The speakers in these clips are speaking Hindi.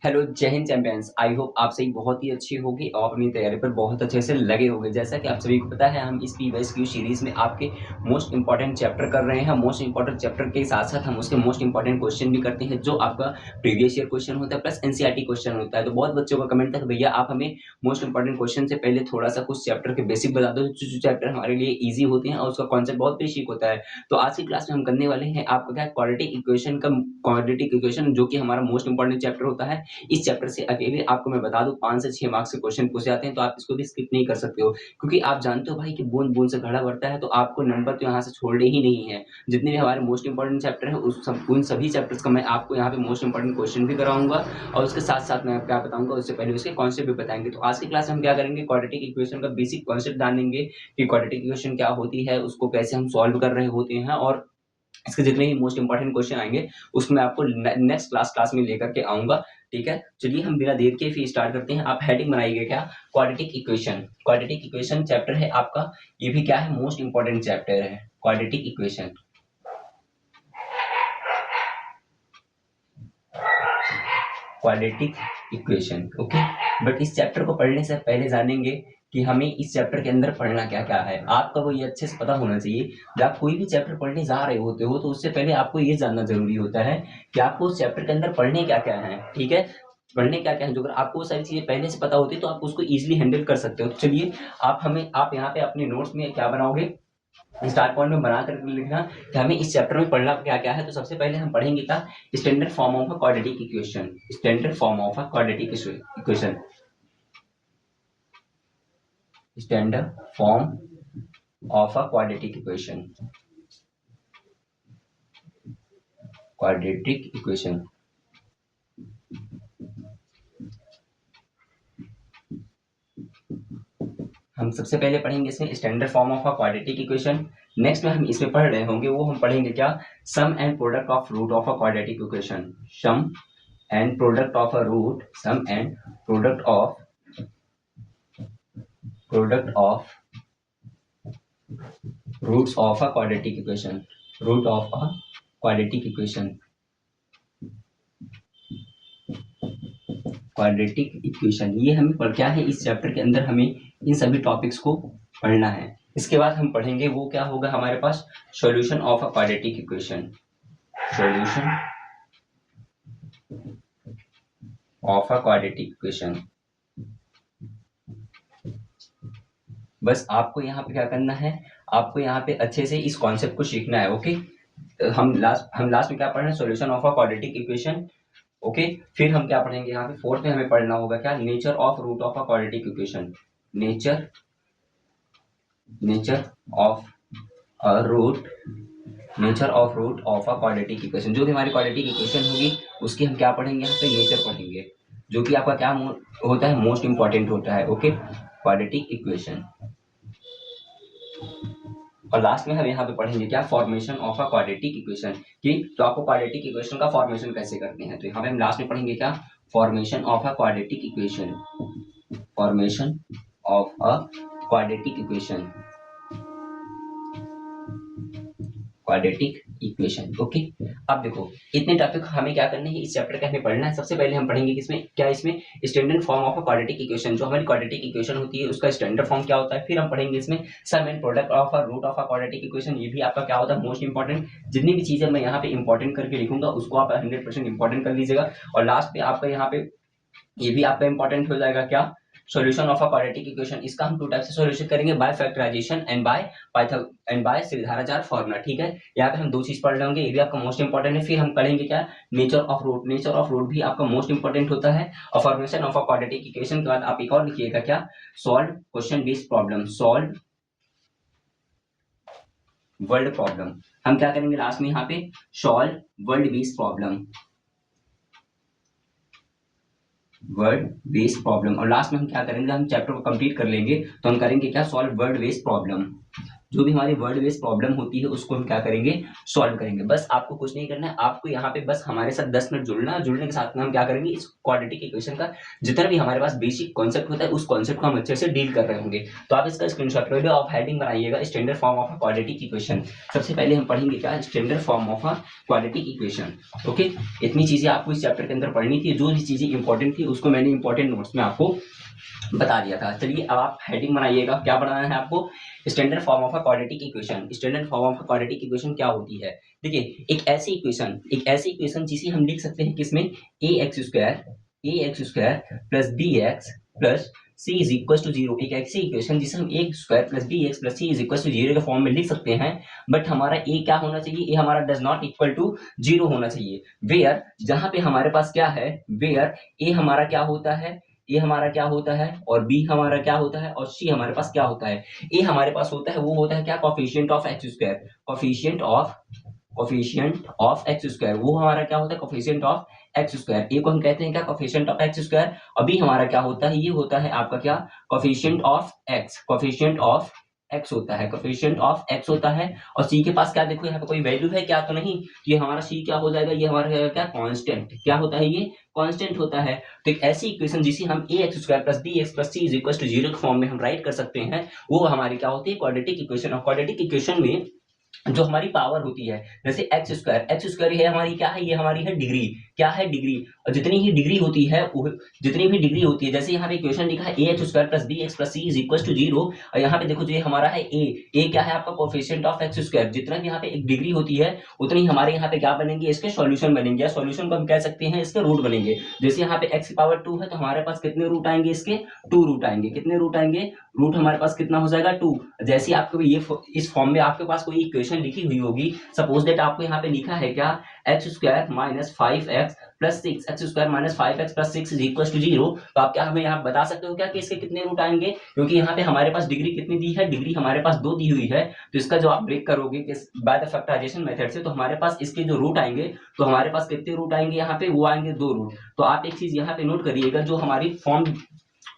हेलो, जय हिंद चैंपियंस। आई होप आप सभी बहुत ही अच्छी होगी और अपनी तैयारी पर बहुत अच्छे से लगे होंगे। जैसा कि आप सभी को पता है, हम इस पीवाईक्यू सीरीज में आपके मोस्ट इंपॉर्टेंट चैप्टर कर रहे हैं। मोस्ट इंपॉर्टेंट चैप्टर के साथ-साथ हम उसके मोस्ट इंपॉर्टेंट क्वेश्चन भी करते हैं, जो आपका प्रीवियस ईयर क्वेश्चन होता है प्लस एनसीईआरटी क्वेश्चन होता है। तो बहुत बच्चों का कमेंट था कि भैया आप हमें मोस्ट इंपॉर्टेंट क्वेश्चन से पहले थोड़ा-सा कुछ चैप्टर के बेसिक बता दो, जो चैप्टर हमारे लिए ईज़ी होते हैं और उसका कॉन्सेप्ट बहुत बेसिक होता है। तो आज की क्लास में हम करने वाले हैं आपका क्या क्वाड्रेटिक इक्वेशन जो कि हमारा मोस्ट इंपॉर्टेंट चैप्टर होता है। इस चैप्टर से अकेले आपको मैं बता दूँ 5 से 6 मार्क्स के क्वेश्चन पूछे जाते हैं, तो आप इसको भी स्किप नहीं कर सकते हो। क्योंकि आप जानते हो भाई कि बूँद-बूँद से घड़ा भरता है, तो आपको नंबर तो यहाँ से छोड़ने ही नहीं है। जितने भी हमारे मोस्ट इंपोर्टेंट चैप्टर हैं उन सभी चैप्टर्स का मैं आपको यहाँ पे मोस्ट इंपोर्टेंट क्वेश्चन भी कराऊँगा और उसके साथ-साथ मैं क्या बताऊँगा उससे पहले उसके कॉन्सेप्ट भी बताएँगे। तो आज की क्लास में हम क्या करेंगे, क्वाड्रेटिक इक्वेशन का बेसिक कॉन्सेप्ट जानेंगे कि क्वाड्रेटिक इक्वेशन क्या होती है, उसको कैसे हम सॉल्व कर रहे होते हैं और इसके जितने भी मोस्ट इंपोर्टेंट क्वेश्चन आएँगे, उसको मैं आपको नेक्स्ट क्लास में लेकर के आऊँगा, ठीक है? चलिए हम बिना देर के फिर स्टार्ट करते हैं। आप हेडिंग बनाइए क्या? Quadratic equation. Quadratic equation chapter है आपका, ये भी क्या है मोस्ट इंपोर्टेंट चैप्टर है, quadratic equation. Quadratic equation, okay. But इस चैप्टर को पढ़ने से पहले जानेंगे कि हमें इस चैप्टर के अंदर पढ़ना क्या-क्या है। आपका वो ये अच्छे से पता होना चाहिए। जब आप कोई भी चैप्टर पढ़ने जा रहे होते हो, तो उससे पहले आपको ये जानना ज़रूरी होता है कि आपको उस चैप्टर के अंदर पढ़ने क्या-क्या है, ठीक है? पढ़ने क्या-क्या है, जो अगर आपको वो सारी चीज़ें पहले से पता होती है, तो आप उसको ईज़िली हैंडल कर सकते हो। तो चलिए, आप यहाँ पे अपने नोट्स में क्या बनाओगे, स्टार्ट पॉइंट में बना कर लिखना कि हमें इस चैप्टर में पढ़ना क्या-क्या है। तो सबसे पहले हम पढ़ेंगे क्या, standard form of a quadratic equation. Standard form of a quadratic equation. Standard form of a quadratic equation. Quadratic equation. हम सबसे पहले पढ़ेंगे इसमें standard form of a quadratic equation. Next में हम इसमें पढ़ रहे होंगे वो हम पढ़ेंगे क्या, sum and product of root of a quadratic equation. Sum and product of a root, sum and product of roots of a quadratic equation. Root of a quadratic equation. Quadratic equation ये हमें पढ़ क्या है, इस चैप्टर के अंदर हमें इन सभी टॉपिक्स को पढ़ना है। इसके बाद हम पढ़ेंगे वो क्या होगा हमारे पास, solution of a quadratic equation. Solution of a quadratic equation. बस आपको यहाँ पे क्या करना है, आपको यहाँ पे अच्छे से इस कॉन्सेप्ट को सीखना है, ओके। हम लास्ट में क्या पढ़ रहे हैं, solution of a quadratic equation, okay. फिर हम क्या पढ़ेंगे यहाँ पे, फोर्थ में हमें पढ़ना होगा क्या, nature of root of a quadratic equation. Nature of a root nature of root of a quadratic equation. जो भी हमारी क्वाड्रेटिक इक्वेशन होगी उसकी हम क्या पढ़ेंगे यहाँ पे, नेचर पढ़ेंगे, जो कि आपका क्या होता है, मोस्ट इंपॉर्टेंट होता है, ओके। Quadratic equation. और लास्ट में हम यहाँ पे पढ़ेंगे क्या, formation of a quadratic equation, कि तो आपको क्वाड्रेटिक इक्वेशन का फॉर्मेशन कैसे करते हैं। तो यहाँ पे हम लास्ट में पढ़ेंगे क्या, formation of a quadratic equation. Formation of a quadratic equation. Quadratic equation, okay. अब देखो, इतने टॉपिक हमें क्या करने हैं, इस चैप्टर का हमें पढ़ना है। सबसे पहले हम पढ़ेंगे किसमें क्या, इसमें standard form of a quadratic equation. जो हमारी क्वाड्रेटिक इक्वेशन होती है उसका स्टैंडर्ड फॉर्म क्या होता है। फिर हम पढ़ेंगे इसमें sum and product of a root of a quadratic equation. ये भी आपका क्या होता है, मोस्ट इंपॉर्टेंट। जितनी भी चीजें मैं यहाँ पे इंपॉर्टेंट करके लिखूंगा उसको आप 100% इंपॉर्टेंट कर लीजिएगा। और लास्ट में आपका यहाँ पे ये भी आपका इंपॉर्टेंट हो जाएगा क्या, solution of a quadratic equation. इसका हम 2 टाइप से सॉल्यूशन करेंगे, by factorization and by Sridharacharya formula, ठीक है। यहाँ पे हम 2 चीज पढ़ लेंगे, ये भी आपका मोस्ट इंपॉर्टेंट है। फिर हम पढ़ेंगे क्या, nature of root. Nature of root भी आपका मोस्ट इंपॉर्टेंट होता है। और formation of a quadratic equation के बाद आप एक और लिखिएगा क्या, solve question based problem. Solve world problem. हम क्या करेंगे लास्ट में यहाँ पे, solve world based problem. Word based problem. और लास्ट में हम क्या करेंगे, हम चैप्टर को कंप्लीट कर लेंगे तो हम करेंगे क्या, सॉल्व वर्ड बेस्ड प्रॉब्लम। जो भी हमारी वर्ड बेस्ड प्रॉब्लम होती है उसको हम क्या करेंगे, सॉल्व करेंगे। बस आपको कुछ नहीं करना है, आपको यहाँ पे बस हमारे साथ 10 मिनट जुड़ना है। जुड़ने के साथ में हम क्या करेंगे, इस क्वाड्रेटिक इक्वेशन का जितना भी हमारे पास बेसिक कॉन्सेप्ट होता है उस कॉन्सेप्ट को हम अच्छे से डील कर रहे होंगे। तो आप इसका स्क्रीनशॉट ले लो, आप हेडिंग बनाइएगा standard form of a quadratic equation. सबसे पहले हम पढ़ेंगे क्या, standard form of a quadratic equation. Okay, इतनी चीजें आपको इस चैप्टर के अंदर पढ़नी थी। जो भी चीजें इंपॉर्टेंट थी उसको मैंने इंपॉर्टेंट नोट्स में आपको बता दिया था। चलिए अब आप हेडिंग बनाइएगा, क्या बनाना है आपको, standard form of a quadratic equation. Standard form of a quadratic equation क्या होती है, देखिए एक ऐसी इक्वेशन जिसे हम लिख सकते हैं किसमें, A x square plus B x plus C is equal to zero. एक ऐसी इक्वेशन जिसे हम A square plus B x plus C is equal to zero के फॉर्म में लिख सकते हैं। बट हमारा ए क्या होना चाहिए, ए हमारा does not equal to zero होना चाहिए। वेयर, जहां पे हमारे पास क्या है, वेयर ए हमारा क्या होता है, ए हमारा क्या होता है और बी हमारा क्या होता है और सी हमारे पास क्या होता है। ए हमारे पास होता है, वो होता है क्या, coefficient of x square, coefficient of x square, वो हमारा क्या होता है, कोफिशिएंट ऑफ एक्स स्क्वायर। ए को हम कहते हैं क्या, कोफिशिएंट ऑफ एक्स स्क्वायर। अभी हमारा क्या होता है, ये होता है आपका क्या, coefficient of x, coefficient of x होता है, कोफिशिएंट ऑफ एक्स होता है। और सी के पास क्या, देखो यहाँ पे कोई वैल्यू है क्या, तो नहीं। ये हमारा सी क्या हो जाएगा, ये हमारा क्या, कांस्टेंट, क्या होता है, ये कांस्टेंट होता है। तो एक ऐसी इक्वेशन जिसे हम A x square plus B x plus C is equal to zero के फॉर्म में हम राइट कर सकते हैं, वो हमारी क्या होती है, क्वाड्रेटिक इक्वेशन। और क्वाड्रेटिक इक्वेशन में जो हमारी पावर होती है, जैसे एक्स स्क्वायर है हमारी क्या है, ये हमारी है डिग्री, क्या है, डिग्री। और जितनी ही डिग्री होती है, जितनी भी डिग्री होती है, जैसे यहाँ पे इक्वेशन लिखा है A x square plus B x plus C is equal to zero. और यहाँ पे देखो जो ये हमारा है ए क्या है आपका, कोफिशिएंट ऑफ एक्स स्क्वायर। जितना भी यहाँ पे एक डिग्री होती है उतनी हमारे यहाँ पे क्या बनेंगे, इसके सॉल्यूशन बनेंगे, या सॉल्यूशन को हम कह सकते हैं इसके रूट बनेंगे। जैसे यहाँ पे एक्स की पावर 2 है तो हमारे पास कितने रूट आएंगे, इसके 2 रूट आएंगे। कितने रूट आएंगे, रूट हमारे पास कितना हो जाएगा, 2। जैसे आपको ये इस फॉर्म में आपके पास कोई इक्वेशन लिखी हुई होगी, सपोज दैट आपको यहाँ पे लिखा है क्या, x square minus 5x plus 6, x square minus 5x plus 6 is equal to zero. तो आप क्या हमें यहाँ बता सकते हो क्या कि इसके कितने रूट आएंगे, क्योंकि यहाँ पे हमारे पास डिग्री कितनी दी है, डिग्री हमारे पास 2 दी हुई है। तो इसका जो आप ब्रेक करोगे बाय द फैक्टराइजेशन मेथड से, तो हमारे पास इसके जो रूट आएंगे, तो हमारे पास कितने रूट आएंगे यहाँ पे, वो आएंगे 2 रूट। तो आप एक चीज यहाँ पे नोट करिएगा, जो हमारी फॉर्म,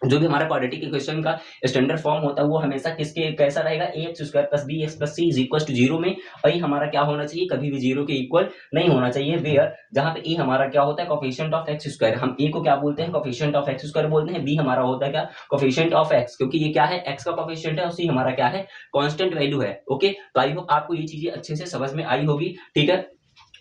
जो भी हमारा क्वाड्रेटिक इक्वेशन का स्टैंडर्ड फॉर्म होता है वो हमेशा किसके कैसा रहेगा, A x square plus B x plus C is equal to zero में। और ये हमारा क्या होना चाहिए, कभी भी जीरो के इक्वल नहीं होना चाहिए। वेयर, जहां पे ए हमारा क्या होता है, कोफिशिएंट ऑफ एक्स स्क्वायर, हम ए को क्या बोलते हैं, कोफिशिएंट ऑफ एक्स स्क्वायर बोलते हैं। बी हमारा होता है क्या, कोफिशिएंट ऑफ एक्स, क्योंकि ये क्या है, एक्स का कोफिशिएंट है, और सी हमारा क्या है, कांस्टेंट वैल्यू है। ओके, तो आई होप आपको ये चीजें अच्छे से समझ में आई होगी, ठीक है।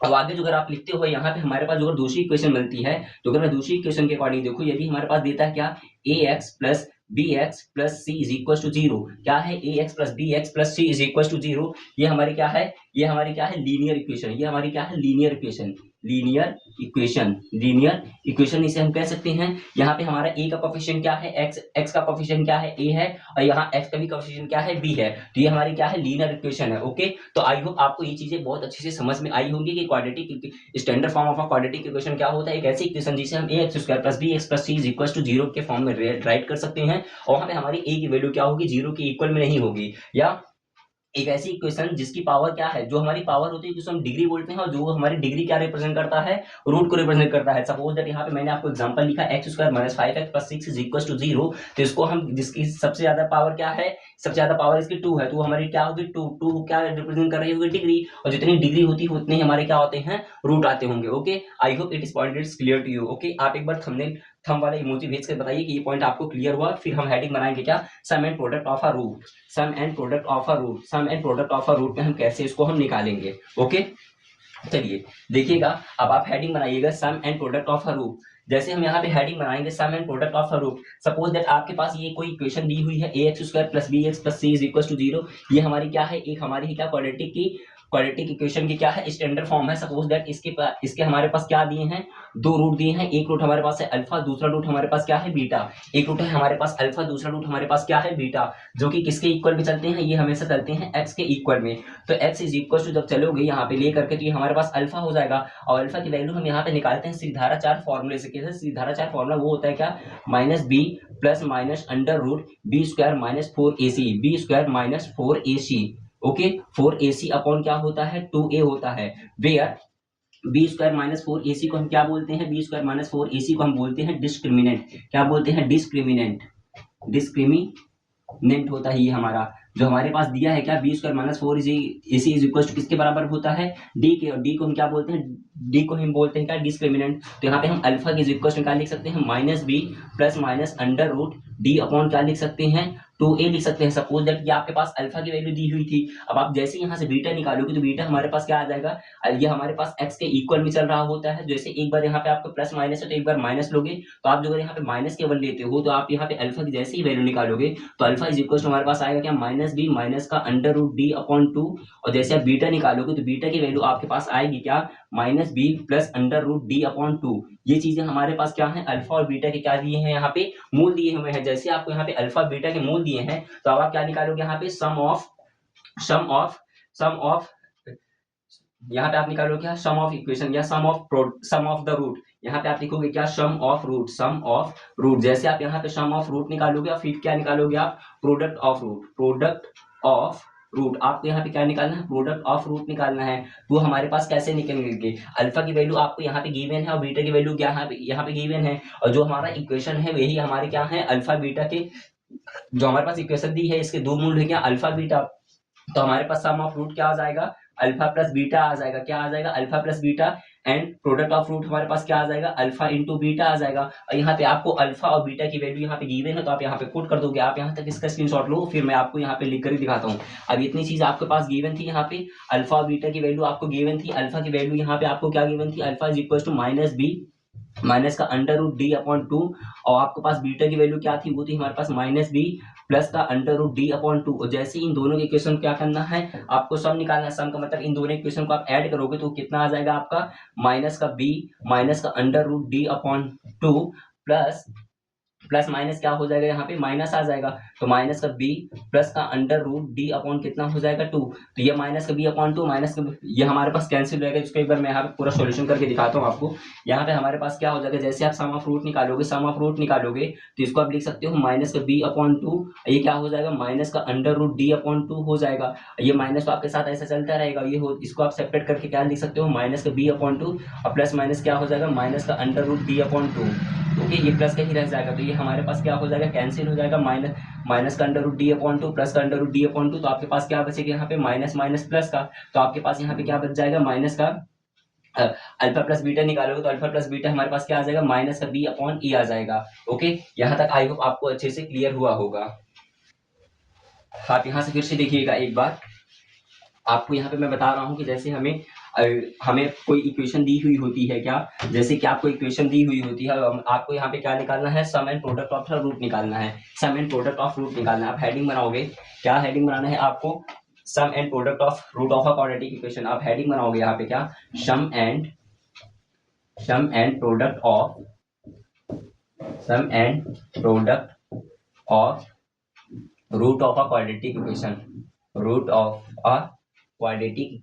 अब आगे जो अगर आप लिखते हो यहाँ पे हमारे पास जो अगर दूसरी इक्वेशन मिलती है, तो अगर मैं दूसरी इक्वेशन के अकॉर्डिंग देखो, यदि हमारे पास देता है क्या, A X plus B x plus C is equal to zero. क्या है, A X plus B x plus C is equal to zero. ये हमारी क्या है, ये हमारी क्या है, लीनियर इक्वेशन। ये हमारी क्या है, लीनियर इक्वेशन, लीनियर इक्वेशन इसे हम कह सकते हैं। यहाँ पे हमारा ए का कोफिशिएंट क्या है, एक्स का कोफिशिएंट क्या है, ए है, और यहाँ एक्स का भी कोफिशिएंट क्या है, बी है। तो ये हमारी क्या है, लीनियर इक्वेशन है। ओके, तो आई होप आपको ये चीजें बहुत अच्छे से समझ में आई होंगी कि quadratic standard form of a quadratic equation क्या होता है। एक ऐसी इक्वेशन जिसे हम A x square plus B x plus C is equal to zero के फॉर्म में राइट कर सकते हैं, और वहां पे हमारी ए की वैल्यू क्या होगी, जीरो के इक्वल में नहीं होगी। या एक ऐसी इक्वेशन जिसकी पावर क्या है, जो हमारी पावर होती है जिसको हम डिग्री बोलते हैं, और जो हमारी डिग्री क्या रिप्रेजेंट करता है, रूट को रिप्रेजेंट करता है। सपोज दैट यहाँ पे मैंने आपको एग्जांपल लिखा x square minus 5x plus 6 is equal to zero. तो इसको हम, जिसकी सबसे ज्यादा पावर क्या है, सबसे ज्यादा पावर इसकी 2 है, तो वो हमारी क्या होगी, 2 क्या रिप्रेजेंट कर रही होगी, डिग्री। और जितनी डिग्री होती है उतने हमारे क्या होते हैं, रूट आते होंगे। Okay, I hope it is point is clear to you. Okay, आप एक बार थंब वाला इमोजी भेज कर बताइए कि ये पॉइंट आपको क्लियर हुआ। फिर हम हेडिंग बनाएंगे क्या, sum and product of a root. Sum and product of a root, sum and product of a root में हम कैसे इसको हम निकालेंगे। ओके, चलिए देखिएगा, अब आप हेडिंग बनाइएगा sum and product of a root. जैसे हम यहाँ पे हेडिंग बनाएंगे sum and product of a root, suppose that आपके पास ये कोई इक्वेशन दी हुई है, A x square plus B x plus C is equal to zero. ये हमारी क्या है, एक हमारी क्या, क्वाड्रेटिक इक्वेशन की क्या है, स्टैंडर्ड फॉर्म है। सपोज दैट इसके हमारे पास क्या दिए हैं, 2 रूट दिए हैं। एक रूट हमारे पास है अल्फा, दूसरा रूट हमारे पास क्या है, बीटा। एक रूट है हमारे पास अल्फा, दूसरा रूट हमारे पास क्या है, बीटा, जो कि किसके इक्वल में चलते हैं, ये हमेशा चलते हैं एक्स के इक्वल में। तो एक्स इज इक्वल टू जब चलोगे यहाँ पे ले करके, तो ये हमारे पास अल्फा हो जाएगा, और अल्फा की वैल्यू हम यहाँ पे निकालते हैं सीधाराचार फॉर्मूले से। कैसे सीधाराचार फॉर्मूला, वो होता है क्या, minus b plus minus under root B square minus 4ac, b square minus 4ac। Okay, 4ac upon क्या होता है, 2a होता है। Where B square minus 4ac को हम क्या बोलते हैं, बी स्क्वायर माइनस 4ac को हम बोलते हैं डिस्क्रिमिनेंट। क्या बोलते हैं, डिस्क्रिमिनेंट होता है ये हमारा। जो हमारे पास दिया है क्या, बी स्क्वायर माइनस 4 इसी इज इक्वल टू किसके बराबर होता है, डी के, और डी को हम क्या बोलते हैं, डी को हम बोलते हैं क्या, डिस्क्रिमिनेंट। तो यहाँ पे हम अल्फा की इज इक्वल टू क्या लिख सकते हैं, minus b plus minus under root D upon क्या लिख सकते हैं, 2a लिख सकते हैं। सपोज दैट ये आपके पास अल्फा की वैल्यू दी हुई थी, अब आप जैसे यहाँ से बीटा निकालोगे तो बीटा हमारे पास क्या आ जाएगा, ये हमारे पास x के इक्वल में चल रहा होता है। जैसे एक बार यहाँ पे आपको प्लस माइनस है तो एक बार माइनस लोगे, तो आप जो अगर यहाँ पे माइनस केवल लेते हो तो आप यहाँ पे अल्फा की जैसे ही वैल्यू निकालोगे तो अल्फा इज इक्वल टू हमारे पास आएगा क्या, माइनस बी माइनस का अंडर रूट डी अपॉन 2, और जैसे आप बीटा निकालोगे तो बीटा की वैल्यू आपके पास आएगी क्या, minus b plus under root D upon 2। ये चीजें हमारे पास क्या है, अल्फा और बीटा के क्या दिए हैं, यहाँ पे मूल दिए हुए हैं। जैसे आपको यहाँ पे अल्फा बीटा के मूल दिए हैं तो अब आप क्या निकालोगे, यहाँ पे सम ऑफ यहाँ पे आप निकालोगे क्या, सम ऑफ इक्वेशन या सम ऑफ द रूट। यहाँ पे आप लिखोगे क्या, सम ऑफ रूट। जैसे आप यहाँ पे सम ऑफ रूट निकालोगे और फिर क्या निकालोगे आप, प्रोडक्ट ऑफ रूट। आपको यहाँ पे क्या निकालना है, प्रोडक्ट ऑफ रूट निकालना है। तो हमारे पास कैसे निकलेंगे, अल्फा की वैल्यू आपको यहाँ पे गिवन है और बीटा की वैल्यू क्या है, यहाँ पे गिवन है, और जो हमारा इक्वेशन है वही हमारे क्या है, अल्फा बीटा के, जो हमारे पास इक्वेशन दी है इसके दो मूल है क्या, अल्फा बीटा। तो हमारे पास सम ऑफ रूट क्या आ जाएगा, अल्फा प्लस बीटा आ जाएगा, क्या आ जाएगा, alpha plus beta, and product of root हमारे पास क्या आ जाएगा, अल्फा इंटू बीटा आ जाएगा। और यहाँ पे आपको अल्फा और बीटा की वैल्यू यहाँ पे गिवन है तो आप यहाँ पे पुट कर दोगे। आप यहाँ तक इसका स्क्रीनशॉट लो, फिर मैं आपको यहाँ पे लिख कर ही दिखाता हूँ। अब इतनी चीज आपके पास गिवन थी, यहाँ पे अल्फा और बीटा की वैल्यू आपको गिवन थी। अल्फा की वैल्यू यहाँ पे आपको क्या गिवन थी, alpha is equal to minus b minus का अंडर रूट डी अपॉन 2, और आपके पास बीटा की वैल्यू क्या थी, वो थी हमारे पास माइनस बी प्लस का अंडर रूट डी अपॉन 2। और जैसे इन दोनों के इक्वेशन क्या करना है, आपको सम निकालना है। सम का मतलब इन दोनों इक्वेशन को आप ऐड करोगे तो कितना आ जाएगा आपका, माइनस का बी माइनस का under root D upon 2 plus plus minus क्या हो जाएगा, यहाँ पे माइनस आ जाएगा, तो माइनस का बी प्लस का अंडर रूट डी अपॉन कितना हो जाएगा 2। तो ये माइनस का बी अपॉन 2 माइनस का ये हमारे पास कैंसिल हो जाएगा। इसको एक बार मैं यहाँ पे पूरा सॉल्यूशन करके दिखाता हूँ आपको। यहाँ पे हमारे पास क्या हो जाएगा, जैसे आप सम ऑफ रूट निकालोगे तो इसको आप लिख सकते हो माइनस का बी अपॉन 2, ये क्या हो जाएगा, माइनस का अंडर रूट डी अपॉन 2 हो जाएगा। ये माइनस तो आपके साथ ऐसा चलता रहेगा, ये हो इसको आप सेपरेट करके क्या लिख सकते हो, माइनस का बी अपॉन 2 और प्लस माइनस क्या हो जाएगा, माइनस का under root D upon 2। Okay, ये प्लस का ही रह जाएगा, तो ये हमारे पास क्या हो जाएगा, कैंसिल हो जाएगा। माइनस का under root D upon 2 plus का अंडर रूट डी अपॉन 2, तो आपके पास क्या बचेगा यहाँ पे, माइनस माइनस प्लस का, तो आपके पास यहाँ पे क्या बच जाएगा, माइनस का अल्फा प्लस बीटा निकालोगे तो अल्फा प्लस बीटा हमारे पास क्या आ जाएगा, माइनस का बी अपॉन ई आ जाएगा। ओके, यहाँ तक आई होप आपको अच्छे से क्लियर हुआ होगा। आप यहाँ से फिर से देखिएगा एक बार, आपको यहाँ पे मैं बता रहा हूँ कि जैसे हमें कोई इक्वेशन दी हुई होती है क्या, जैसे कि आपको इक्वेशन दी हुई होती है, आपको यहाँ पे क्या निकालना है, sum and product of root निकालना है। Sum and product of root निकालना है। आप हेडिंग बनाओगे, क्या हेडिंग बनाना है आपको, sum and product of root of a quadratic equation. आप हेडिंग बनाओगे यहाँ पे क्या, sum and product of root of a quadratic equation, root of a quadratic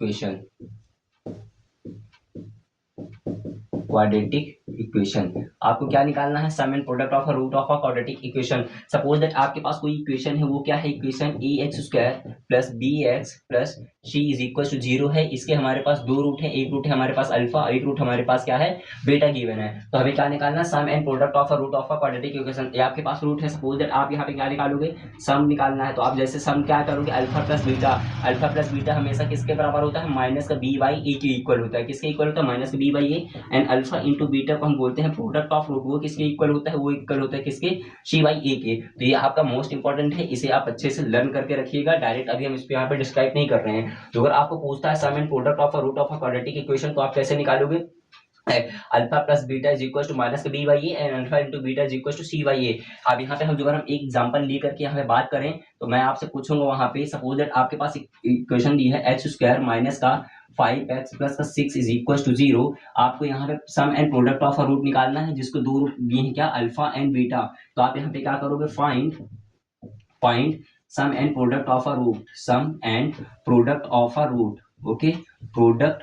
equation. आपको क्या निकालना है, sum and product of root of a quadratic equation. Suppose that आपके पास कोई इक्वेशन है, वो क्या है, equation ax² plus bx plus c is equal to 0 है। इसके हमारे पास दो रूट है, एक रूट है हमारे पास अल्फा, एक रूट हमारे पास क्या है, बीटा गिवन है। तो हमें क्या निकालना है, sum and product of root of a quadratic equation. ये आपके पास रूट है, सपोज दैट आप यहाँ पे क्या निकालोगे, सम निकालना है। तो आप जैसे सम क्या करोगे, अल्फा प्लस बीटा हमेशा किसके बराबर होता है, माइनस का बी बाई ए के इक्वल होता है। किसके इक्वल होता है, माइनस का B by A, and alpha into beta को हम बोलते हैं प्रोडक्ट ऑफ रूट। वो किसके इक्वल होता है, वो इक्वल होता है किसके, सी बाई ए के। तो ये आपका मोस्ट इंपॉर्टेंट है, इसे आप अच्छे से लर्न करके रखिएगा। डायरेक्ट अभी हम इस पे यहाँ पे डिस्क्राइब नहीं कर रहे हैं। तो अगर आपको पूछता है sum and product of root of a quadratic equation, तो आप कैसे निकालोगे, alpha plus beta is equal to minus का B by A and alpha into beta is equal to C by A. अब यहाँ पे हम जो हम एक एग्जांपल ले करके यहाँ पे बात करें तो मैं आपसे पूछूंगा वहां पे, सपोज दैट आपके पास इक्वेशन दी है h² माइनस का 5x प्लस का 6 इज इक्वल टू 0। आपको यहाँ पे sum and product of a root निकालना है, जिसको दो रूट दिए हैं क्या, अल्फा एंड बीटा। तो आप यहाँ पे क्या करोगे, find sum and product of a root, sum and product of a root. Okay, product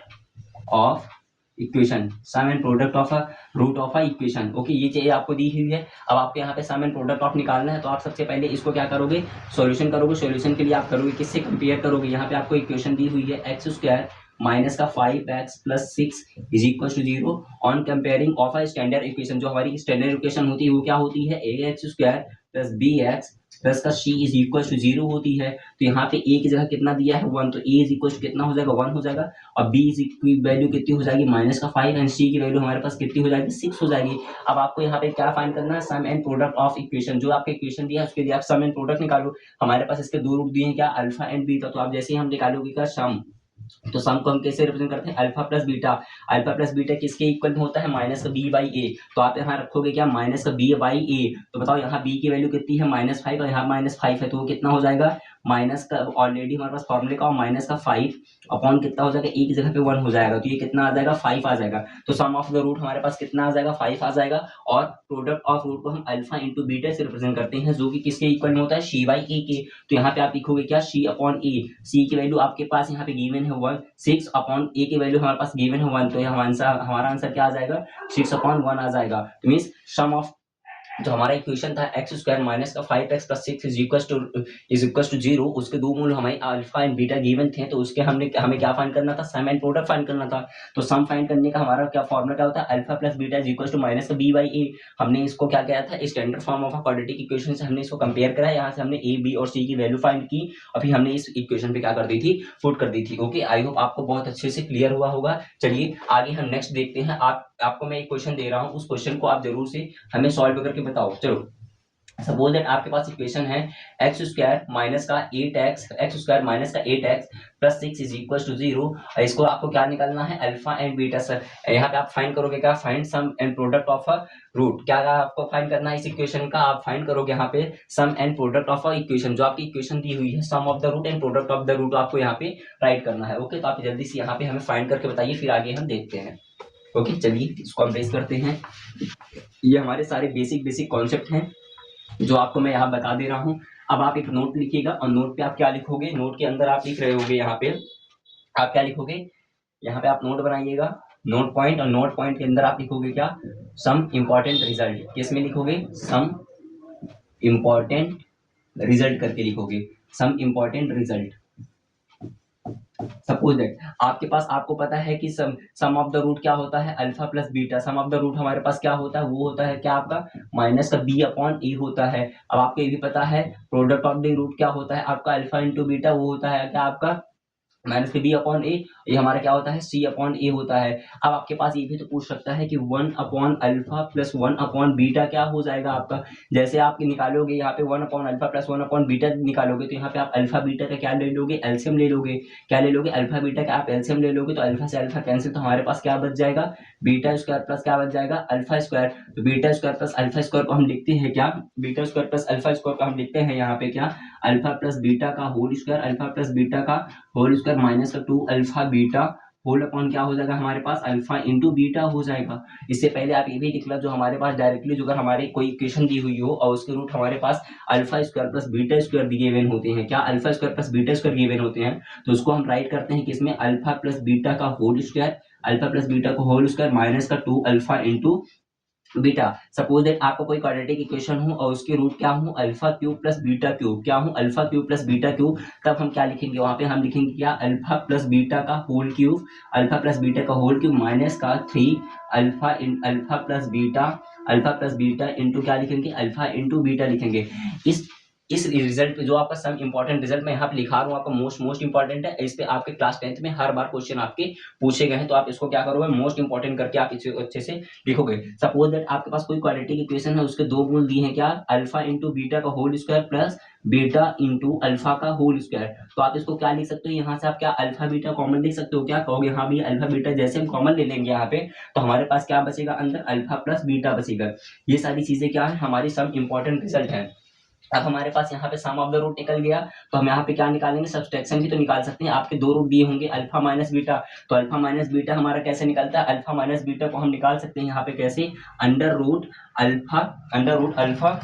of equation, sum and product of root of equation. Okay, ये चीज आपको दी हुई है। अब आपको यहाँ पे सम एंड प्रोडक्ट ऑफ निकालना है, तो आप सबसे पहले इसको क्या करोगे, सॉल्यूशन करोगे। सॉल्यूशन के लिए आप करोगे किससे, कंपेयर करोगे। यहाँ पे आपको इक्वेशन दी हुई है x² माइनस का 5x plus 6 is equal to 0 on comparing of a standard equation. जो हमारी स्टैंडर्ड इक्वेशन होती है वो क्या होती है, ax² plus B x plus का सी इज इक्वल टू 0 होती है, तो यहाँ पे ए की जगह कितना दिया है 1, तो ए इज इक्वल टू कितना हो जाएगा 1 हो जाएगा, और बी की वैल्यू कितनी हो जाएगी -5 एंड सी की वैल्यू हमारे पास कितनी हो जाएगी 6 हो जाएगी। अब आपको यहाँ पे क्या फाइंड करना है, sum and product of equation, जो आपका इक्वेशन दिया है उसके लिए आप सम एंड प्रोडक्ट निकालो। हमारे पास इसके दो रूट दिए हैं क्या, अल्फा एंड बीटा, तो आप जैसे ही हम निकालोगे क्या सम, तो सम को हम कैसे रिप्रेजेंट करते हैं, alpha plus beta. Alpha plus beta किसके इक्वल में होता है, माइनस का बी बाई ए, तो आप यहाँ रखोगे क्या माइनस का बी बाई ए, तो बताओ यहाँ बी की वैल्यू कितनी है -5 और यहाँ -5 है, तो वो कितना हो जाएगा माइनस का, ऑलरेडी हमारे पास फॉर्मूले का माइनस का 5 अपॉन कितना हो जाएगा, एक जगह पे 1 हो जाएगा, तो ये कितना आ जाएगा 5 आ जाएगा, तो सम ऑफ द रूट हमारे पास कितना आ जाएगा 5 आ जाएगा, और प्रोडक्ट ऑफ रूट को हम अल्फा इंटू बीटा से रिप्रेजेंट करते हैं, जो कि किसके इक्वल में होता है सी बाई ए के, तो यहाँ पे आप लिखोगे क्या सी अपॉन ए, सी की वैल्यू आपके पास यहाँ पे गिवन है 1, 6 अपॉन ए की वैल्यू हमारे पास गिवन है 1, तो हमारा आंसर क्या आ जाएगा 6 अपॉन 1 आ जाएगा, तो मीन्स सम ऑफ जो हमारा इक्वेशन था एक्स स्क्वायर माइनस का 5x plus 6 is equal to 0, उसके दो मूल हमारे अल्फा एंड बीटा गिवन थे, तो उसके हमें क्या फाइंड करना था, सम एंड प्रोडक्ट फाइंड करना था, तो सम फाइंड करने का हमारा क्या फॉर्मूला क्या होता है, alpha plus beta is equal to minus का बी बाई ए। हमने इसको क्या किया था, standard form of quadratic equation से हमने इसको कंपेयर करा, यहाँ से हमने ए बी और सी की वैल्यू फाइंड की, और फिर हमने इस इक्वेशन पे क्या कर दी थी, पुट कर दी थी। ओके, आई होप आपको बहुत अच्छे से क्लियर हुआ होगा। चलिए आगे हम नेक्स्ट देखते हैं। आपको मैं एक क्वेश्चन दे रहा हूँ, उस क्वेश्चन को आप जरूर से हमें सॉल्व करके बताओ। चलो, सपोज दैट आपके पास इक्वेशन है एक्स स्क्वायर माइनस का 8x plus 6 is equal to 0, इसको आपको क्या निकालना है, अल्फा एंड बीटा। सर यहाँ पे आप फाइंड करोगे क्या, find sum and product of a root, क्या आपको फाइंड करना है इस इक्वेशन का, आप फाइंड करोगे यहाँ पे sum and product of a equation, जो आपकी इक्वेशन दी हुई है sum of the root and product of the root आपको यहाँ पे राइट करना है। ओके, तो आप जल्दी से यहाँ पे हमें फाइंड करके बताइए, फिर आगे हम देखते हैं। ओके, चलिए इसको हम बेस करते हैं। ये हमारे सारे बेसिक कॉन्सेप्ट हैं जो आपको मैं यहाँ बता दे रहा हूँ। अब आप एक नोट लिखिएगा, और नोट पे आप क्या लिखोगे, नोट के अंदर आप लिख रहे होगे, यहाँ पे आप क्या लिखोगे, यहाँ पे आप नोट बनाइएगा, नोट पॉइंट, और नोट पॉइंट के अंदर आप लिखोगे क्या, सम इम्पॉर्टेंट रिजल्ट, किसमें लिखोगे, सम इम्पॉर्टेंट रिजल्ट करके लिखोगे, sum important result. Suppose that आपके पास, आपको पता है कि सम ऑफ द रूट क्या होता है, alpha plus beta, sum of the root हमारे पास क्या होता है, वो होता है क्या आपका माइनस का बी अपॉन ए होता है। अब आपको ये भी पता है प्रोडक्ट ऑफ द रूट क्या होता है आपका, अल्फा इंटू बीटा, वो होता है क्या आपका माइनस के बी अपॉन ए, ये हमारा क्या होता है सी अपॉन ए होता है। अब आपके पास ये भी तो पूछ सकता है कि 1 upon alpha plus 1 upon beta क्या हो जाएगा आपका, जैसे आप निकालोगे यहाँ पे 1 upon alpha plus 1 upon beta निकालोगे, तो यहाँ पे आप अल्फा बीटा का क्या ले लोगे, एलसीएम ले लोगे, क्या ले लोगे, अल्फा बीटा का आप एलसीएम ले लोगे, तो अल्फा से अल्फा कैंसिल, तो हमारे पास क्या बच जाएगा, बीटा स्क्वायर प्लस क्या बच जाएगा, अल्फा स्क्वायर। तो beta square plus alpha square को हम लिखते हैं क्या, beta square plus alpha square को हम लिखते हैं यहाँ पे क्या, अल्फा प्लस बीटा का whole square, alpha plus beta का होल स्क्वायर माइनस का 2 अल्फा बीटा होल अपॉन क्या हो जाएगा हमारे पास, अल्फा इंटू बीटा हो जाएगा। इससे पहले आप ये भी लिख लो, जो हमारे पास डायरेक्टली जो अगर हमारे कोई इक्वेशन दी हुई हो और उसके रूट हमारे पास alpha square plus beta square given होते हैं, क्या alpha square plus beta square given होते हैं, तो उसको हम राइट करते हैं किसमें, अल्फा प्लस बीटा का whole square, alpha plus beta का होल स्क्वायर माइनस का 2 alpha into beta. Suppose that आपको कोई क्वाड्रेटिक इक्वेशन हो और उसके रूट क्या हो, alpha cube plus beta cube, क्या हो, alpha cube plus beta cube, तब हम क्या लिखेंगे वहां पे, हम लिखेंगे क्या, अल्फा प्लस बीटा का whole cube, alpha plus beta का होल क्यूब माइनस का 3 अल्फा प्लस बीटा इंटू क्या लिखेंगे, अल्फा इंटू बीटा लिखेंगे। इस रिजल्ट पे जो आपका सम इंपॉर्टेंट रिजल्ट मैं यहाँ पे लिखा रहा हूँ, आपका मोस्ट इंपॉर्टेंट है, इस पे आपके क्लास 10th में हर बार क्वेश्चन आपके पूछे गए हैं, तो आप इसको क्या करोगे, मोस्ट इंपॉर्टेंट करके आप इसे अच्छे से लिखोगे। सपोज दैट आपके पास कोई क्वाड्रेटिक इक्वेशन है, उसके दो मूल दिए हैं क्या, अल्फा इंटू बीटा का whole square plus beta into alpha का होल स्क्वायर, तो आप इसको क्या लिख सकते हो, यहाँ से आप क्या अल्फा बीटा कॉमन लिख सकते हो, क्या कहोगे, हाँ भी अल्फा बीटा जैसे हम कॉमन ले लेंगे यहाँ पे, तो हमारे पास क्या बचेगा, अंदर अल्फा प्लस बीटा बचेगा। ये सारी चीजें क्या है, हमारी सम इंपॉर्टेंट रिजल्ट है। अब हमारे पास यहाँ पे सम ऑफ द रूट निकल गया, तो हम यहाँ पे क्या निकालेंगे, सब्सट्रैक्शन भी तो निकाल सकते हैं। आपके दो रूट दिए होंगे अल्फा माइनस बीटा, तो अल्फा माइनस बीटा हमारा कैसे निकलता है, अल्फा माइनस बीटा को हम निकाल सकते हैं यहाँ पे कैसे, अंडर रूट अल्फा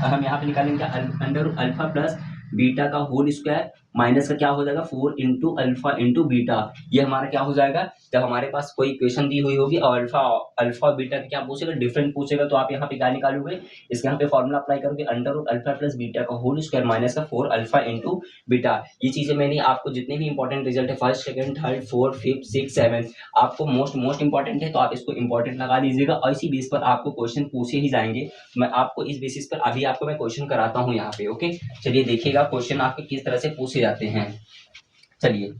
हम यहाँ पे निकालेंगे under root alpha plus beta का होल स्क्वायर माइनस का क्या हो जाएगा 4 इंटू अल्फा इंटू बीटा। ये हमारा क्या हो जाएगा, जब हमारे पास कोई इक्वेशन दी हुई होगी और अल्फा अल्फा और बीटा का क्या पूछेगा, डिफरेंट पूछेगा, तो आप यहाँ पे क्या निकालोगे, इसके यहाँ पे फॉर्मूला अप्लाई करोगे, under root alpha plus beta का होल स्क्वायर माइनस का 4 अल्फा इंटू बीटा। ये चीजें मैंने आपको जितने भी इंपॉर्टेंट रिजल्ट है first second third fourth fifth six seven, आपको मोस्ट मोस्ट इंपॉर्टेंट है तो आप इसको इंपॉर्टेंट लगा लीजिएगा, और इसी बेस पर आपको क्वेश्चन पूछे ही जाएंगे। मैं आपको इस बेसिस पर अभी आपको मैं क्वेश्चन कराता हूँ यहाँ पे। ओके, चलिए देखिएगा क्वेश्चन आपके किस तरह से पूछे जाते हैं। चलिए,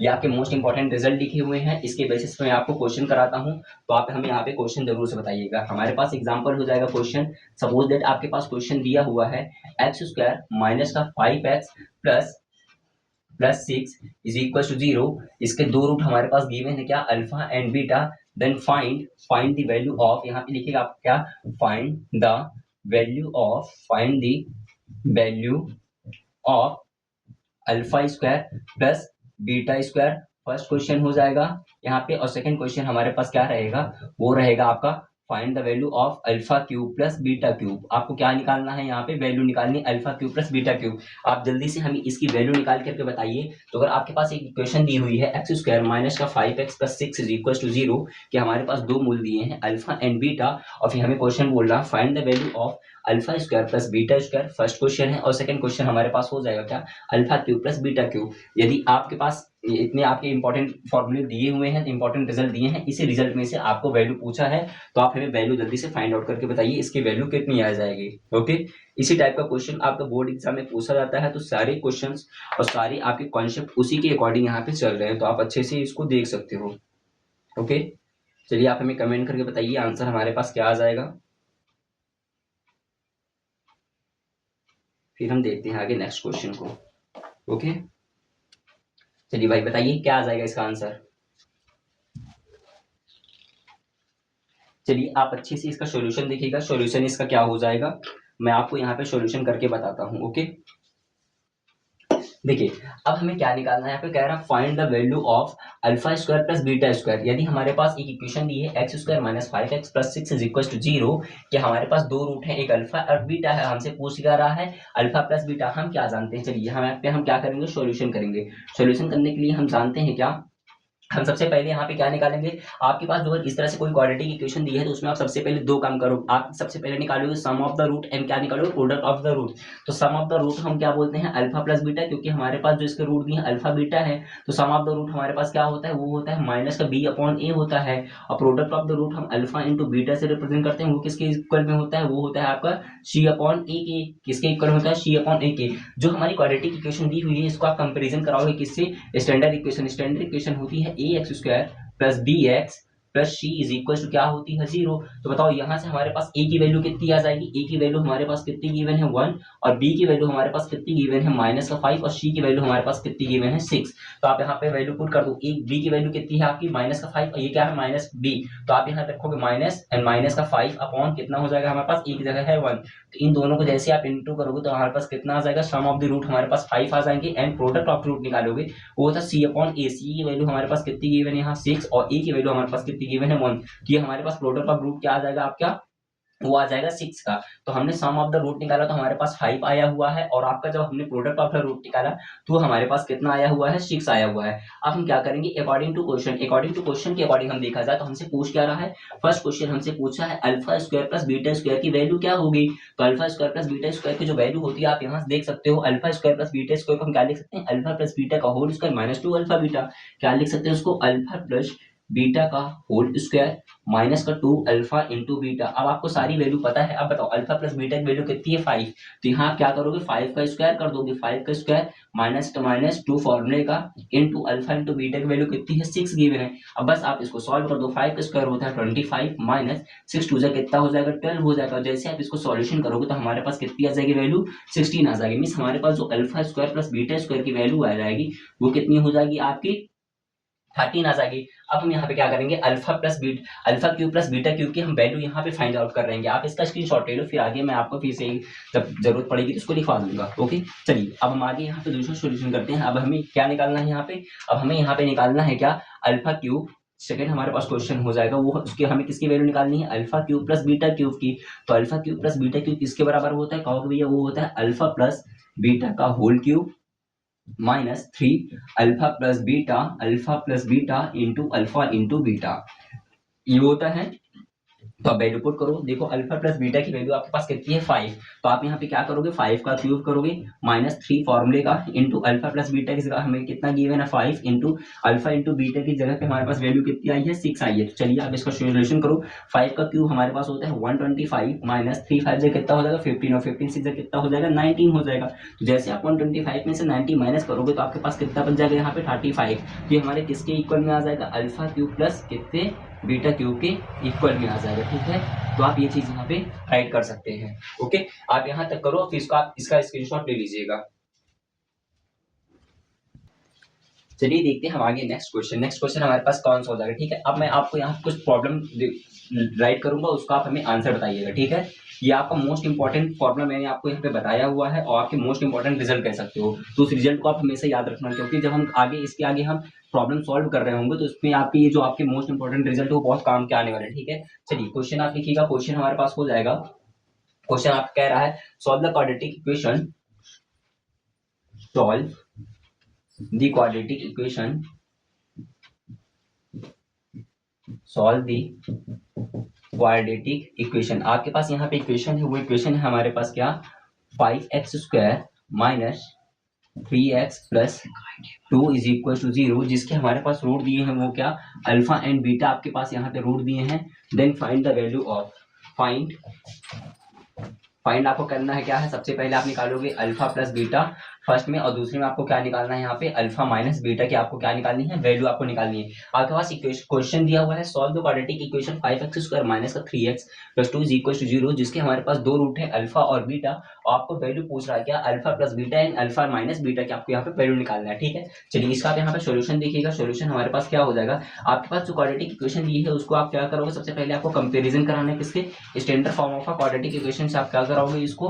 ये आपके मोस्ट इंपॉर्टेंट रिजल्ट लिखे हुए हैं, इसके बेसिस पे मैं आपको क्वेश्चन कराता हूँ, तो आप हमें यहाँ पे क्वेश्चन जरूर से बताइएगा। हमारे पास एग्जांपल हो जाएगा क्वेश्चन, सपोज दैट आपके पास क्वेश्चन दिया हुआ है एक्स स्क्वायर माइनस का 5x plus 6 is equal to 0। इसके दो रूट हमारे पास गिवन है क्या, alpha and beta. Then find the value of, यहाँ पे लिखिएगा आप क्या, find the value of alpha square plus beta square. First question हो जाएगा यहाँ पे, और सेकंड क्वेश्चन हमारे पास क्या रहेगा, वो रहेगा आपका find the value of alpha cube plus beta cube. आपको क्या निकालना है, यहाँ पे वैल्यू निकालनी है alpha cube plus beta cube. आप जल्दी से हमें इसकी वैल्यू निकाल करके बताइए। तो अगर आपके पास एक इक्वेशन दी हुई है एक्स स्क्वायर माइनस का 5x plus 6 is equal to 0, कि हमारे पास दो मूल दिए हैं अल्फा एंड बीटा, और फिर हमें क्वेश्चन बोल रहा है find the value of alpha square plus beta square. First question है, और सेकंड क्वेश्चन हमारे पास हो जाएगा क्या, alpha cube plus beta cube. यदि आपके पास इतने आपके इंपॉर्टेंट फॉर्मूले दिए हुए हैं, इंपॉर्टेंट रिजल्ट दिए हैं, इसी रिजल्ट में से आपको वैल्यू पूछा है, तो आप हमें वैल्यू जल्दी से फाइंड आउट करके बताइए इसकी वैल्यू कितनी आ जाएगी। ओके, इसी टाइप का क्वेश्चन आपका बोर्ड एग्जाम में पूछा जाता है, तो सारे क्वेश्चंस और सारे आपके कॉन्सेप्ट उसी के अकॉर्डिंग यहाँ पे चल रहे हैं, तो आप अच्छे से इसको देख सकते हो। ओके, चलिए आप हमें कमेंट करके बताइए आंसर हमारे पास क्या आ जाएगा, फिर हम देखते हैं आगे नेक्स्ट क्वेश्चन को। ओके, चलिए भाई बताइए क्या आ जाएगा इसका आंसर। चलिए आप अच्छे से इसका सॉल्यूशन देखिएगा, सॉल्यूशन इसका क्या हो जाएगा, मैं आपको यहाँ पे सॉल्यूशन करके बताता हूँ। ओके, देखिए अब हमें क्या निकालना है, यहाँ पे कह रहा है find the value of alpha square plus beta square. यदि हमारे पास एक इक्वेशन दी है x square minus 5x plus 6 is equal to 0, कि हमारे पास दो रूट है, एक अल्फा और बीटा है, हमसे पूछ क्या रहा है अल्फा प्लस बीटा। हम क्या जानते हैं, चलिए यहाँ पे हम क्या करेंगे, सॉल्यूशन करेंगे। सॉल्यूशन करने के लिए हम जानते हैं क्या, हम सबसे पहले यहाँ पे क्या निकालेंगे, आपके पास जो इस तरह से कोई क्वाड्रेटिक इक्वेशन दी है, तो उसमें आप सबसे पहले दो काम करो। आप सबसे पहले निकालोगे सम ऑफ द रूट एंड क्या निकालोगे, प्रोडक्ट ऑफ द रूट। तो सम ऑफ द रूट हम क्या बोलते हैं, अल्फा प्लस बीटा, क्योंकि हमारे पास जो इसके रूट दिए हैं अल्फा बीटा है, तो सम ऑफ द रूट हमारे पास क्या होता है, वो होता है माइनस का बी अपॉन ए होता है। और प्रोडक्ट ऑफ द रूट हम अल्फा इंटू बीटा से रिप्रेजेंट करते हैं, वो किसके इक्वल में होता है, वो होता है आपका सी अपॉन ए के। किसके इक्वल होता है, सी अपॉन ए के। जो हमारी क्वाड्रेटिक इक्वेशन दी हुई है, इसको आप कंपेरिजन कराओगे किससे, स्टैंडर्ड इक्वेशन। स्टैंडर्ड इक्वेशन होती है A x square plus B x plus C is equal to क्या होती है, 0। तो बताओ यहाँ से हमारे पास ए की वैल्यू कितनी आ जाएगी, ए की वैल्यू हमारे पास कितनी गिवन है 1, और बी की वैल्यू हमारे पास कितनी गिवन है माइनस का 5, और सी की वैल्यू हमारे पास कितनी गिवन है 6। तो आप यहाँ पे वैल्यू पुट कर दो, एक बी की वैल्यू कितनी है आपकी माइनस का 5, और ये क्या है माइनस बी। तो आप यहाँ रखोगे माइनस एंड माइनस का 5 अपॉन कितना हो जाएगा हमारे पास, एक जगह है 1। तो इन दोनों को जैसे आप इंटू करोगे तो हमारे पास कितना आ जाएगा, सम ऑफ द रूट हमारे पास 5 आ जाएंगे, एंड प्रोडक्ट ऑफ रूट निकालोगे, वो था सी अपॉन ए। सी की वैल्यू हमारे पास कितनी गिवन है यहाँ 6, और ए की वैल्यू हमारे पास कितनी गिवन है 1। कि हमारे पास प्रोडक्ट ऑफ रूट क्या आ जाएगा आपका, वो आ जाएगा 6 का। तो हमने सम ऑफ द रूट निकाला तो हमारे पास 5 आया हुआ है, और आपका जब हमने प्रोडक्ट ऑफ द रूट निकाला तो हमारे पास कितना आया हुआ है, 6 आया हुआ है। अब हम क्या करेंगे, अकॉर्डिंग टू क्वेश्चन के अकॉर्डिंग हम देखा जाए तो हमसे पूछ क्या रहा है, फर्स्ट क्वेश्चन हमसे पूछा है alpha square plus beta square की वैल्यू क्या होगी। तो alpha square plus beta square की जो वैल्यू होती है आप यहाँ से देख सकते हो, alpha square plus beta square को हम क्या लिख सकते हैं, अल्फा प्लस बीटा का whole square minus 2 alpha beta. क्या लिख सकते हैं उसको, अल्फा प्लस बीटा का होल स्क्वायर माइनस का 2 अल्फा इंटू बीटा। अब आपको सारी वैल्यू पता है, अब बताओ अल्फा प्लस बीटा की वैल्यू कितनी है 5। तो यहाँ आप क्या करोगे, 5 का स्क्वायर कर दोगे, 5 का स्क्वायर माइनस माइनस 2 फॉर्मूले का इंटू अल्फा इंटू बीटा की वैल्यू कितनी है 6 गिवन है। अब बस आप इसको सॉल्व कर दो, 5 का स्क्वायर होता है 25 माइनस 6 टू जा कितना हो जाएगा 12 हो जाएगा। जैसे आप इसको सॉल्यूशन करोगे तो हमारे पास कितनी आ जाएगी वैल्यू 16 आ जाएगी। मीन्स हमारे पास जो alpha square plus beta square की वैल्यू आ जाएगी वो कितनी हो जाएगी आपकी 13 आ जाएगी। अब हम यहाँ पे क्या करेंगे, alpha cube plus beta cube की हम वैल्यू यहाँ पे फाइंड आउट कर रहेंगे। आप इसका स्क्रीनशॉट ले लो, फिर आगे मैं आपको फिर से जब जरूरत पड़ेगी तो इसको लिखवा दूंगा। ओके, चलिए अब हम आगे यहाँ पे दूसरा सोल्यूशन करते हैं। अब हमें क्या निकालना है यहाँ पे, अब हमें यहाँ पे निकालना है क्या, अल्फा क्यूब। सेकंड हमारे पास क्वेश्चन हो जाएगा, वो उसके हमें किसकी वैल्यू निकालनी है, alpha cube plus beta cube की। तो alpha cube plus beta cube किसके बराबर होता है, कहोगे भैया वो होता है अल्फा प्लस बीटा का whole cube minus 3 alpha plus beta into beta, ये होता है। तो आप वैल्यू पुट करो, देखो अल्फा प्लस बीटा की वैल्यू आपके पास कितनी है 5, तो आप यहाँ पे क्या करोगे 5 का क्यूब करोगे माइनस 3 फॉर्मूले का इंटू अल्फा प्लस बीटा की जगह हमें कितना गिवन है 5 इंटू अल्फा इंटू बीटा की जगह पे हमारे पास वैल्यू कितनी आई है 6 आई है। तो चलिए आप इसका सोल्यूशन करो। 5 का क्यूब हमारे पास होता है 125 माइनस 3 5 से कितना हो जाएगा 15 और 15 से कितना हो जाएगा 19 हो जाएगा। तो जैसे आप 125 में से 90 माइनस करोगे तो आपके पास कितना बच जाएगा यहाँ पे 35। तो ये हमारे किसके इक्वल में आ जाएगा अल्फा क्यूब प्लस कितने बीटा क्यूब के इक्वल में आ जाएगा। ठीक है, तो आप ये चीज यहाँ पे राइट कर सकते हैं। ओके, आप यहाँ तक करो, फिर इसका स्क्रीनशॉट ले लीजिएगा। चलिए देखते हैं हम आगे नेक्स्ट क्वेश्चन हमारे पास कौन सा हो जाएगा। ठीक है, अब मैं आपको यहाँ कुछ प्रॉब्लम राइट करूंगा, उसका आप हमें आंसर बताइएगा। ठीक है, ये आपका मोस्ट इंपॉर्टेंट फॉर्मूला मैंने आपको यहाँ पे बताया हुआ है और आपके मोस्ट इंपॉर्टेंट रिजल्ट कह सकते हो। तो उस रिजल्ट को आप हमेशा याद रखना, क्योंकि जब हम इसके आगे हम प्रॉब्लम सॉल्व कर रहे होंगे तो उसमें आपके ये जो आपके मोस्ट इंपॉर्टेंट रिजल्ट है वो बहुत काम के आने वाले हैं। ठीक है, चलिए क्वेश्चन आप लिखिएगा। क्वेश्चन हमारे पास हो जाएगा, क्वेश्चन आप कह रहा है solve the quadratic equation, solve the quadratic equation, solve the quadratic equation. आपके पास यहाँ पे इक्वेशन है, वो इक्वेशन है हमारे पास क्या 5x² minus 3x plus 2 is equal to 0, जिसके हमारे पास रूट दिए हैं वो क्या अल्फा एंड बीटा आपके पास यहाँ पे रूट दिए हैं। Then find the value of, find आपको करना है क्या है, सबसे पहले आप निकालोगे अल्फा प्लस बीटा फर्स्ट में, और दूसरे में आपको क्या निकालना है यहाँ पे अल्फा माइनस बीटा की आपको क्या निकालनी है वैल्यू आपको निकालनी है। आपके पास क्वेश्चन दिया हुआ है solve the quadratic equation 5x² minus का 3x plus 2 is equal to 0, जिसके हमारे पास दो रूट है अल्फा और बीटा, और आपको वैल्यू पूछ रहा है क्या alpha plus beta and alpha minus beta की आपको यहाँ पे वैल्यू निकालना है। ठीक है, चलिए इसका आप यहाँ पे सोल्यूशन देखिएगा। सोल्यूशन हमारे पास क्या हो जाएगा, आपके पास जो क्वाड्रेटिक इक्वेशन दी है उसको आप क्या करोगे, सबसे पहले आपको कंपेरिजन कराना है किसके standard form of quadratic equation से आप क्या कराओगे, इसको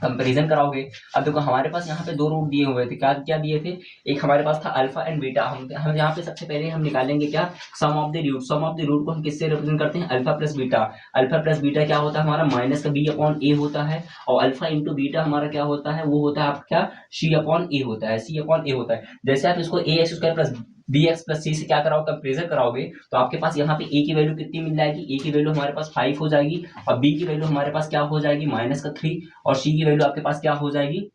कंपैरिजन कराओगे। अब देखो हमारे पास यहाँ पे दो रूट दिए हुए थे, क्या क्या दिए थे, एक हमारे पास था अल्फा एंड बीटा। हम यहाँ पे सबसे पहले हम निकालेंगे क्या sum of the root. Sum of the root को हम किससे रिप्रेजेंट करते हैं alpha plus beta. Alpha plus beta क्या होता है हमारा माइनस का बी अपॉन ए होता है, और अल्फा इंटू बीटा हमारा क्या होता है वो होता है आपका क्या सी अपॉन ए होता है, सी अपॉन ए होता है। जैसे आप इसको A x square plus B x plus C से क्या कराओ कंपेरिजन कराओगे, तो आपके पास यहाँ पे ए की वैल्यू कितनी मिल जाएगी, ए की वैल्यू हमारे पास 5 हो जाएगी, और बी की वैल्यू हमारे पास क्या हो जाएगी माइनस का 3, और सी की वैल्यू आपके पास क्या हो जाएगी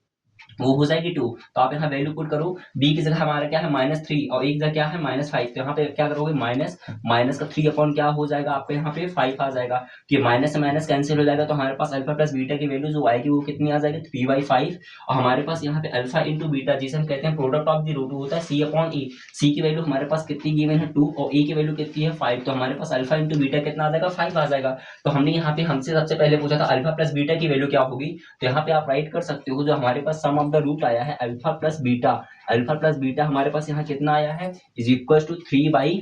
वो हो जाएगी 2। तो आप यहाँ वैल्यू पुट करो, बी की जगह हमारा क्या है -3 और एक जगह क्या है -5, तो यहाँ पे क्या करोगे माइनस का 3 अपॉन क्या हो जाएगा आपको यहाँ पे 5 आ जाएगा। तो ये माइनस से माइनस कैंसिल हो जाएगा, तो हमारे पास अल्फा प्लस बीटा की वैल्यू जो आएगी वो कितनी आ जाएगी 3/5, और हमारे पास यहाँ पे अल्फा इंटू बीटा जिसे हम कहते हैं प्रोडक्ट ऑफ द रूट होता है सी अपॉन ई। सी की वैल्यू हमारे पास कितनी गिवन है 2 और ए की वैल्यू कितनी है 5, तो हमारे पास अल्फा इंटू बीटा कितना आ जाएगा 5 आ जाएगा। तो हमने यहाँ पे हमसे सबसे पहले पूछा था अल्फा प्लस बीटा की वैल्यू क्या होगी, तो यहाँ पे आप राइट कर सकते हो जो हमारे पास सम ऑफ द रूट आया है alpha plus beta, alpha plus beta हमारे पास यहाँ कितना आया है इज इक्वल टू 3/5।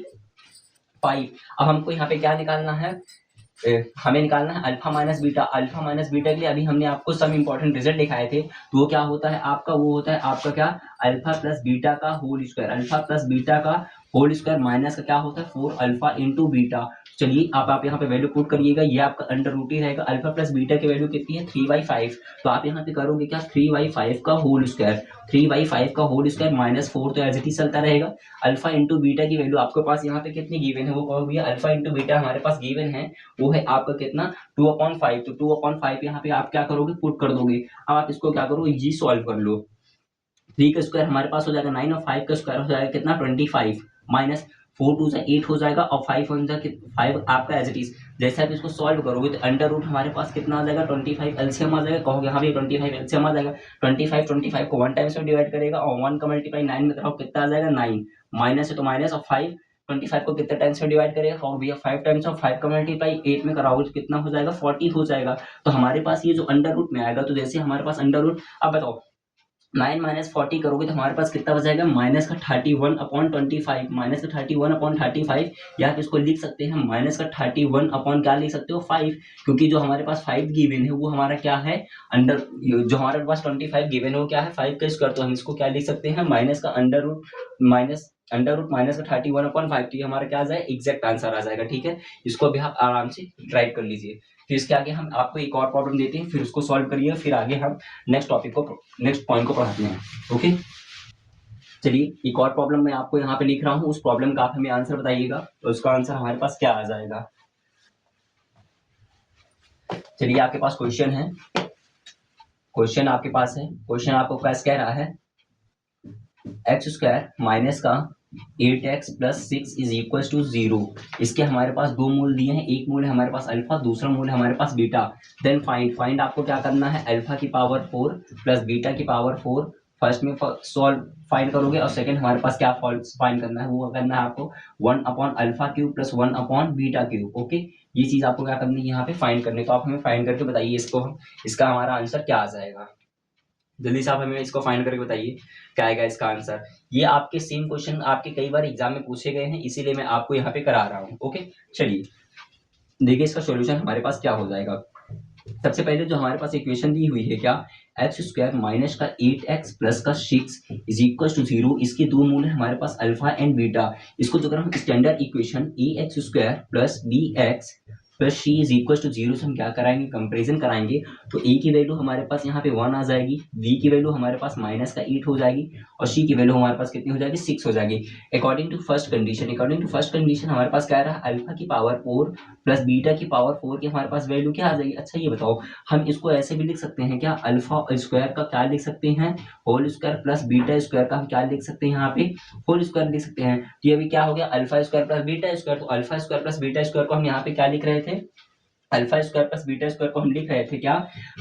अब हमको यहाँ पे क्या निकालना है, हमें निकालना है alpha minus beta. Alpha minus beta के लिए अभी हमने आपको सब इंपॉर्टेंट रिजल्ट दिखाए थे, तो वो क्या होता है आपका, वो होता है आपका क्या अल्फा प्लस बीटा का whole square, alpha plus beta का होल स्क्वायर माइनस का क्या होता है 4 अल्फा इंटू बीटा। चलिए आप यहाँ पे वैल्यू पुट करिएगा, ये आपका अंडर रूट ही रहेगा। अल्फा प्लस बीटा की वैल्यू कितनी है 3/5, तो आप यहाँ पे करोगे क्या 3/5 का होल स्क्वायर, 3/5 का होल स्क्वायर -4 तो एज इट इज चलता रहेगा। अल्फा इंटू बीटा की वैल्यू आपके पास यहाँ पे कितनी गिवन है वो कहोगे, अल्फा इंटू बीटा हमारे पास गिवन है वो है आपका कितना 2/5, तो 2/5 यहाँ पे आप क्या करोगे पुट कर दोगे। अब आप इसको क्या करो इजी सॉल्व कर लो, 3 का स्क्वायर हमारे पास हो जाएगा 9 और 5 का स्क्वायर हो जाएगा कितना 25 माइनस 4 2 से 8 हो जाएगा, और 5 1 से 5 आपका एज इट इज। जैसे आप इसको सॉल्व करोगे तो अंडर रूट हमारे पास कितना आ जाएगा 25 एलसीएम आ जाएगा, कहोगे हाँ भाई 25 एलसीएम आ जाएगा। 25 को 1 टाइम से डिवाइड करेगा और 1 का मल्टीप्लाई 9 में कराओ कितना आ जाएगा 9, माइनस है तो माइनस, और 5 25 को कितने टाइम्स में डिवाइड करेगा और भैया 5 टाइम्स, और 5 का मल्टीप्लाई 8 में कराओगे तो कितना हो जाएगा 40 हो जाएगा। तो हमारे पास ये जो अंडर रूट में आएगा, तो जैसे हमारे पास अंडर रूट, अब बताओ 9 माइनस 40 करोगे तो हमारे पास कितना बचाएगा माइनस का 31/25, माइनस का 31/35, या आप इसको लिख सकते हैं माइनस का 31 अपॉन क्या लिख सकते हो 5, क्योंकि जो हमारे पास 5 गिवन है वो हमारा क्या है अंडर, जो हमारे पास 25 गिवन है वो क्या है 5 का स्क्वायर, तो हम इसको क्या लिख सकते हैं माइनस का अंडर रूट माइनस का 31/5, तो ये हमारा क्या आ जाएगा एग्जैक्ट आंसर आ जाएगा। ठीक है, इसको भी आप आराम से राइट कर लीजिए। फिर इसके आगे हम आपको एक और प्रॉब्लम देते हैं, फिर उसको सॉल्व करिए, फिर आगे हम नेक्स्ट पॉइंट को पढ़ाते हैं। ओके, चलिए एक और प्रॉब्लम मैं आपको यहाँ पे लिख रहा हूँ, उस प्रॉब्लम का आप हमें आंसर बताइएगा, तो उसका आंसर हमारे पास क्या आ जाएगा। चलिए आपके पास क्वेश्चन है, क्वेश्चन आपके पास है, क्वेश्चन आपको पास कह रहा है एक्स स्क्वायर माइनस का 8x plus 6 is equal to 0। इसके हमारे पास दो मूल दिए हैं, एक मूल है हमारे पास अल्फा, दूसरा मूल है हमारे पास बीटा। देन फाइंड आपको क्या करना है, अल्फा की पावर 4 प्लस बीटा की पावर 4। फर्स्ट में सॉल्व फाइंड करोगे और सेकंड हमारे पास क्या फाइंड करना है, वो करना है आपको 1 upon alpha cube plus 1 upon beta cube. Okay, ये चीज आपको क्या करनी है यहाँ पे फाइंड करने, तो आप हमें फाइंड करके बताइए इसको, हम इसका हमारा आंसर क्या आ जाएगा। जल्दी से आप हमें इसको फाइंड करके बताइए क्या आएगा इसका आंसर। ये आपके सेम क्वेश्चन आपके कई बार एग्जाम में पूछे गए हैं, इसीलिए मैं आपको यहाँ पे करा रहा हूँ। ओके, चलिए देखिए इसका सॉल्यूशन हमारे पास क्या हो जाएगा। सबसे पहले जो हमारे पास इक्वेशन दी हुई है क्या, एक्स स्क्वायर माइनस का 8x प्लस का 6 इज इक्वल टू 0। इसके दो मूल है हमारे पास अल्फा एंड बीटा। इसको जो अगर हम standard equation a x square plus B x plus C is equal to 0 से हम क्या कराएंगे, कंपेरिजन कराएंगे। तो ए की वैल्यू हमारे पास यहाँ पे 1 आ जाएगी, बी की वैल्यू हमारे पास माइनस का 8 हो जाएगी और सी की वैल्यू हमारे पास कितनी हो जाएगी, 6 हो जाएगी। According to first condition, according to first condition हमारे पास क्या रहा, अल्फा की पावर 4 प्लस बीटा की पावर 4 की हमारे पास वैल्यू क्या आ जाएगी। अच्छा ये बताओ, हम इसको ऐसे भी लिख सकते हैं क्या, अल्फा स्क्वायर का क्या लिख सकते हैं, whole square plus beta square का हम क्या लिख सकते हैं, यहाँ पे होल स्क्वायर लिख सकते हैं। तो ये भी क्या हो गया, alpha square plus beta square. तो alpha square plus beta square को हम यहाँ पे क्या लिख रहे थे, alpha square plus beta square को हम लिख रहे थे क्या,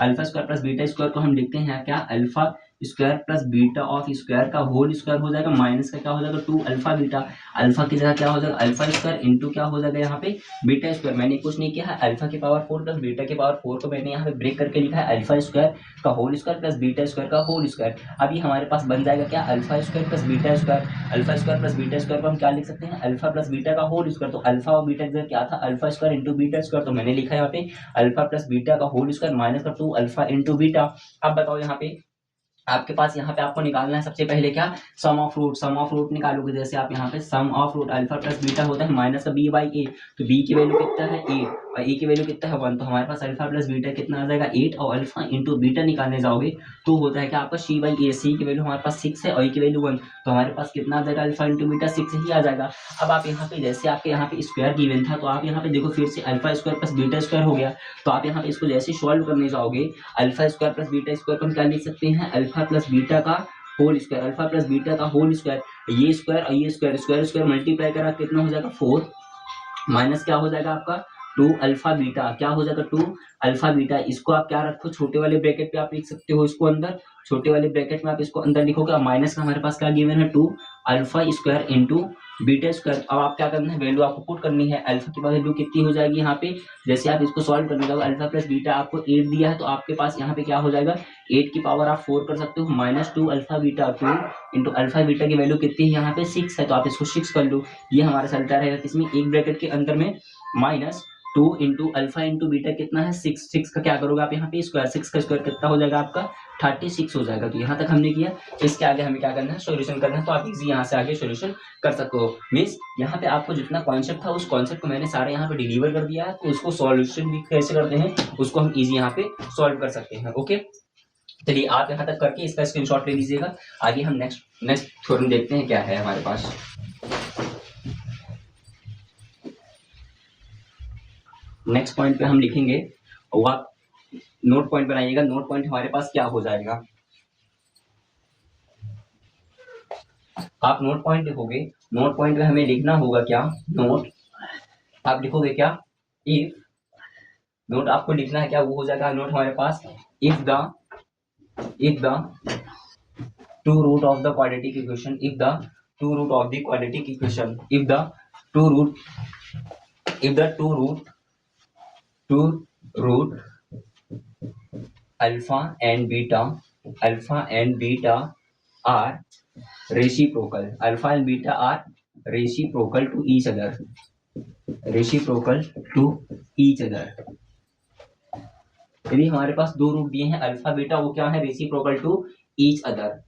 alpha square plus beta square को हम लिखते हैं क्या, alpha square plus beta of square का होल स्क्वायर हो जाएगा, माइनस का क्या हो जाएगा 2 अल्फा बीटा। अल्फा की जगह क्या हो जाएगा, अल्फा स्क्वायर इंटू क्या हो जाएगा यहाँ पे बीटा स्क्वायर। मैंने कुछ नहीं किया है, अल्फा की पावर 4 प्लस बीटा की पावर 4 को मैंने यहाँ पे ब्रेक करके लिखा है अल्फा स्क्वायर का whole square plus beta square का होल स्क्वायर। अभी हमारे पास बन जाएगा क्या, alpha square plus beta square. Alpha square plus beta square को हम क्या लिख सकते हैं, अल्फा प्लस बीटा का होल स्क्वायर। तो अल्फा और बीटा का क्या था, alpha square into beta square, तो मैंने लिखा है यहाँ पे अल्फा प्लस बीटा का होल स्क्वायर माइनस का 2 अल्फा इंटू बीटा। अब बताओ यहाँ पे आपके पास यहाँ पे आपको निकालना है सबसे पहले क्या, sum of root. Sum of root निकालोगे, जैसे आप यहाँ पे sum of root alpha plus beta होता है माइनस का बी बाई ए। तो बी की वैल्यू कितना है 8 और ए की वैल्यू कितना है 1। तो हमारे पास अल्फा प्लस बीटा कितना आ जाएगा 8 और अल्फा इंटू बीटा निकालने जाओगे तो होता है कि आपका सी बाई ए। सी की वैल्यू हमारे पास 6 है और ए की वैल्यू 1। तो हमारे पास कितना आ जाएगा, अल्फा इंटू बीटा 6 ही आ जाएगा। अब आप यहाँ पे जैसे आपके यहाँ पे स्क्वायर गिवन था, तो आप यहाँ पे देखो फिर से alpha square plus beta square हो गया। तो आप यहाँ पे इसको जैसे सॉल्व करने जाओगे, alpha square plus beta square को हम क्या लिख सकते हैं, अल्फा प्लस बीटा का whole square, alpha plus beta का होल स्क्वायर। ये स्क्वायर और ये स्क्वायर, स्क्वायर स्क्वायर मल्टीप्लाई करा कितना हो जाएगा 4 माइनस क्या हो जाएगा आपका 2 अल्फा बीटा, क्या हो जाएगा 2 अल्फा बीटा। इसको आप क्या रखो, छोटे वाले ब्रैकेट पे आप लिख सकते हो इसको अंदर, छोटे वाले ब्रैकेट में आप इसको अंदर लिखोगे और माइनस का हमारे पास क्या गिवन है 2 alpha square into beta square. अब आप क्या करना है, वैल्यू आपको पुट करनी है। अल्फा की वैल्यू कितनी हो जाएगी यहाँ पे, जैसे आप इसको सॉल्व करने जाओगे, अल्फा प्लस बीटा आपको 8 दिया है, तो आपके पास यहाँ पे क्या हो जाएगा 8 की पावर आप 4 कर सकते हो minus 2 alpha beta, 2 into alpha beta की वैल्यू कितनी है यहाँ पे 6 है, तो आप इसको 6 कर लो। ये हमारा चलता रहेगा किसमें, एक ब्रैकेट के अंदर में minus 2 into alpha into beta कितना है 6। 6 का क्या करोगे आप यहाँ पे स्क्वायर, 6 का स्क्वायर कितना हो जाएगा आपका 36 हो जाएगा। तो यहाँ तक हमने किया, इसके आगे हमें क्या करना है, सोल्यूशन करना है। तो आप इजी यहाँ से आगे सोल्यूशन कर सकते हो। मीन्स यहाँ पे आपको जितना कॉन्सेप्ट था उस कॉन्सेप्ट को मैंने सारे यहाँ पे डिलीवर कर दिया है, तो उसको सॉल्यूशन भी कैसे करते हैं उसको हम इजी यहाँ पे सॉल्व कर सकते हैं। ओके, चलिए आप यहाँ तक करके इसका स्क्रीनशॉट ले लीजिएगा। आगे हम नेक्स्ट थ्योरम देखते हैं क्या है हमारे पास। नेक्स्ट पॉइंट पे हम लिखेंगे और आप नोट पॉइंट बनाइएगा। नोट पॉइंट हमारे पास क्या हो जाएगा, आप नोट पॉइंट लिखोगे। नोट पॉइंट में हमें लिखना होगा क्या, नोट आप लिखोगे क्या, इफ, नोट आपको लिखना है क्या, वो हो जाएगा नोट हमारे पास if the two root of the quadratic equation, if the two root of the quadratic equation, if the two root alpha and beta are reciprocal, alpha and beta are reciprocal to each other, reciprocal to each other। यदि हमारे पास दो रूट दिए हैं अल्फा बीटा, वो क्या है reciprocal to each other.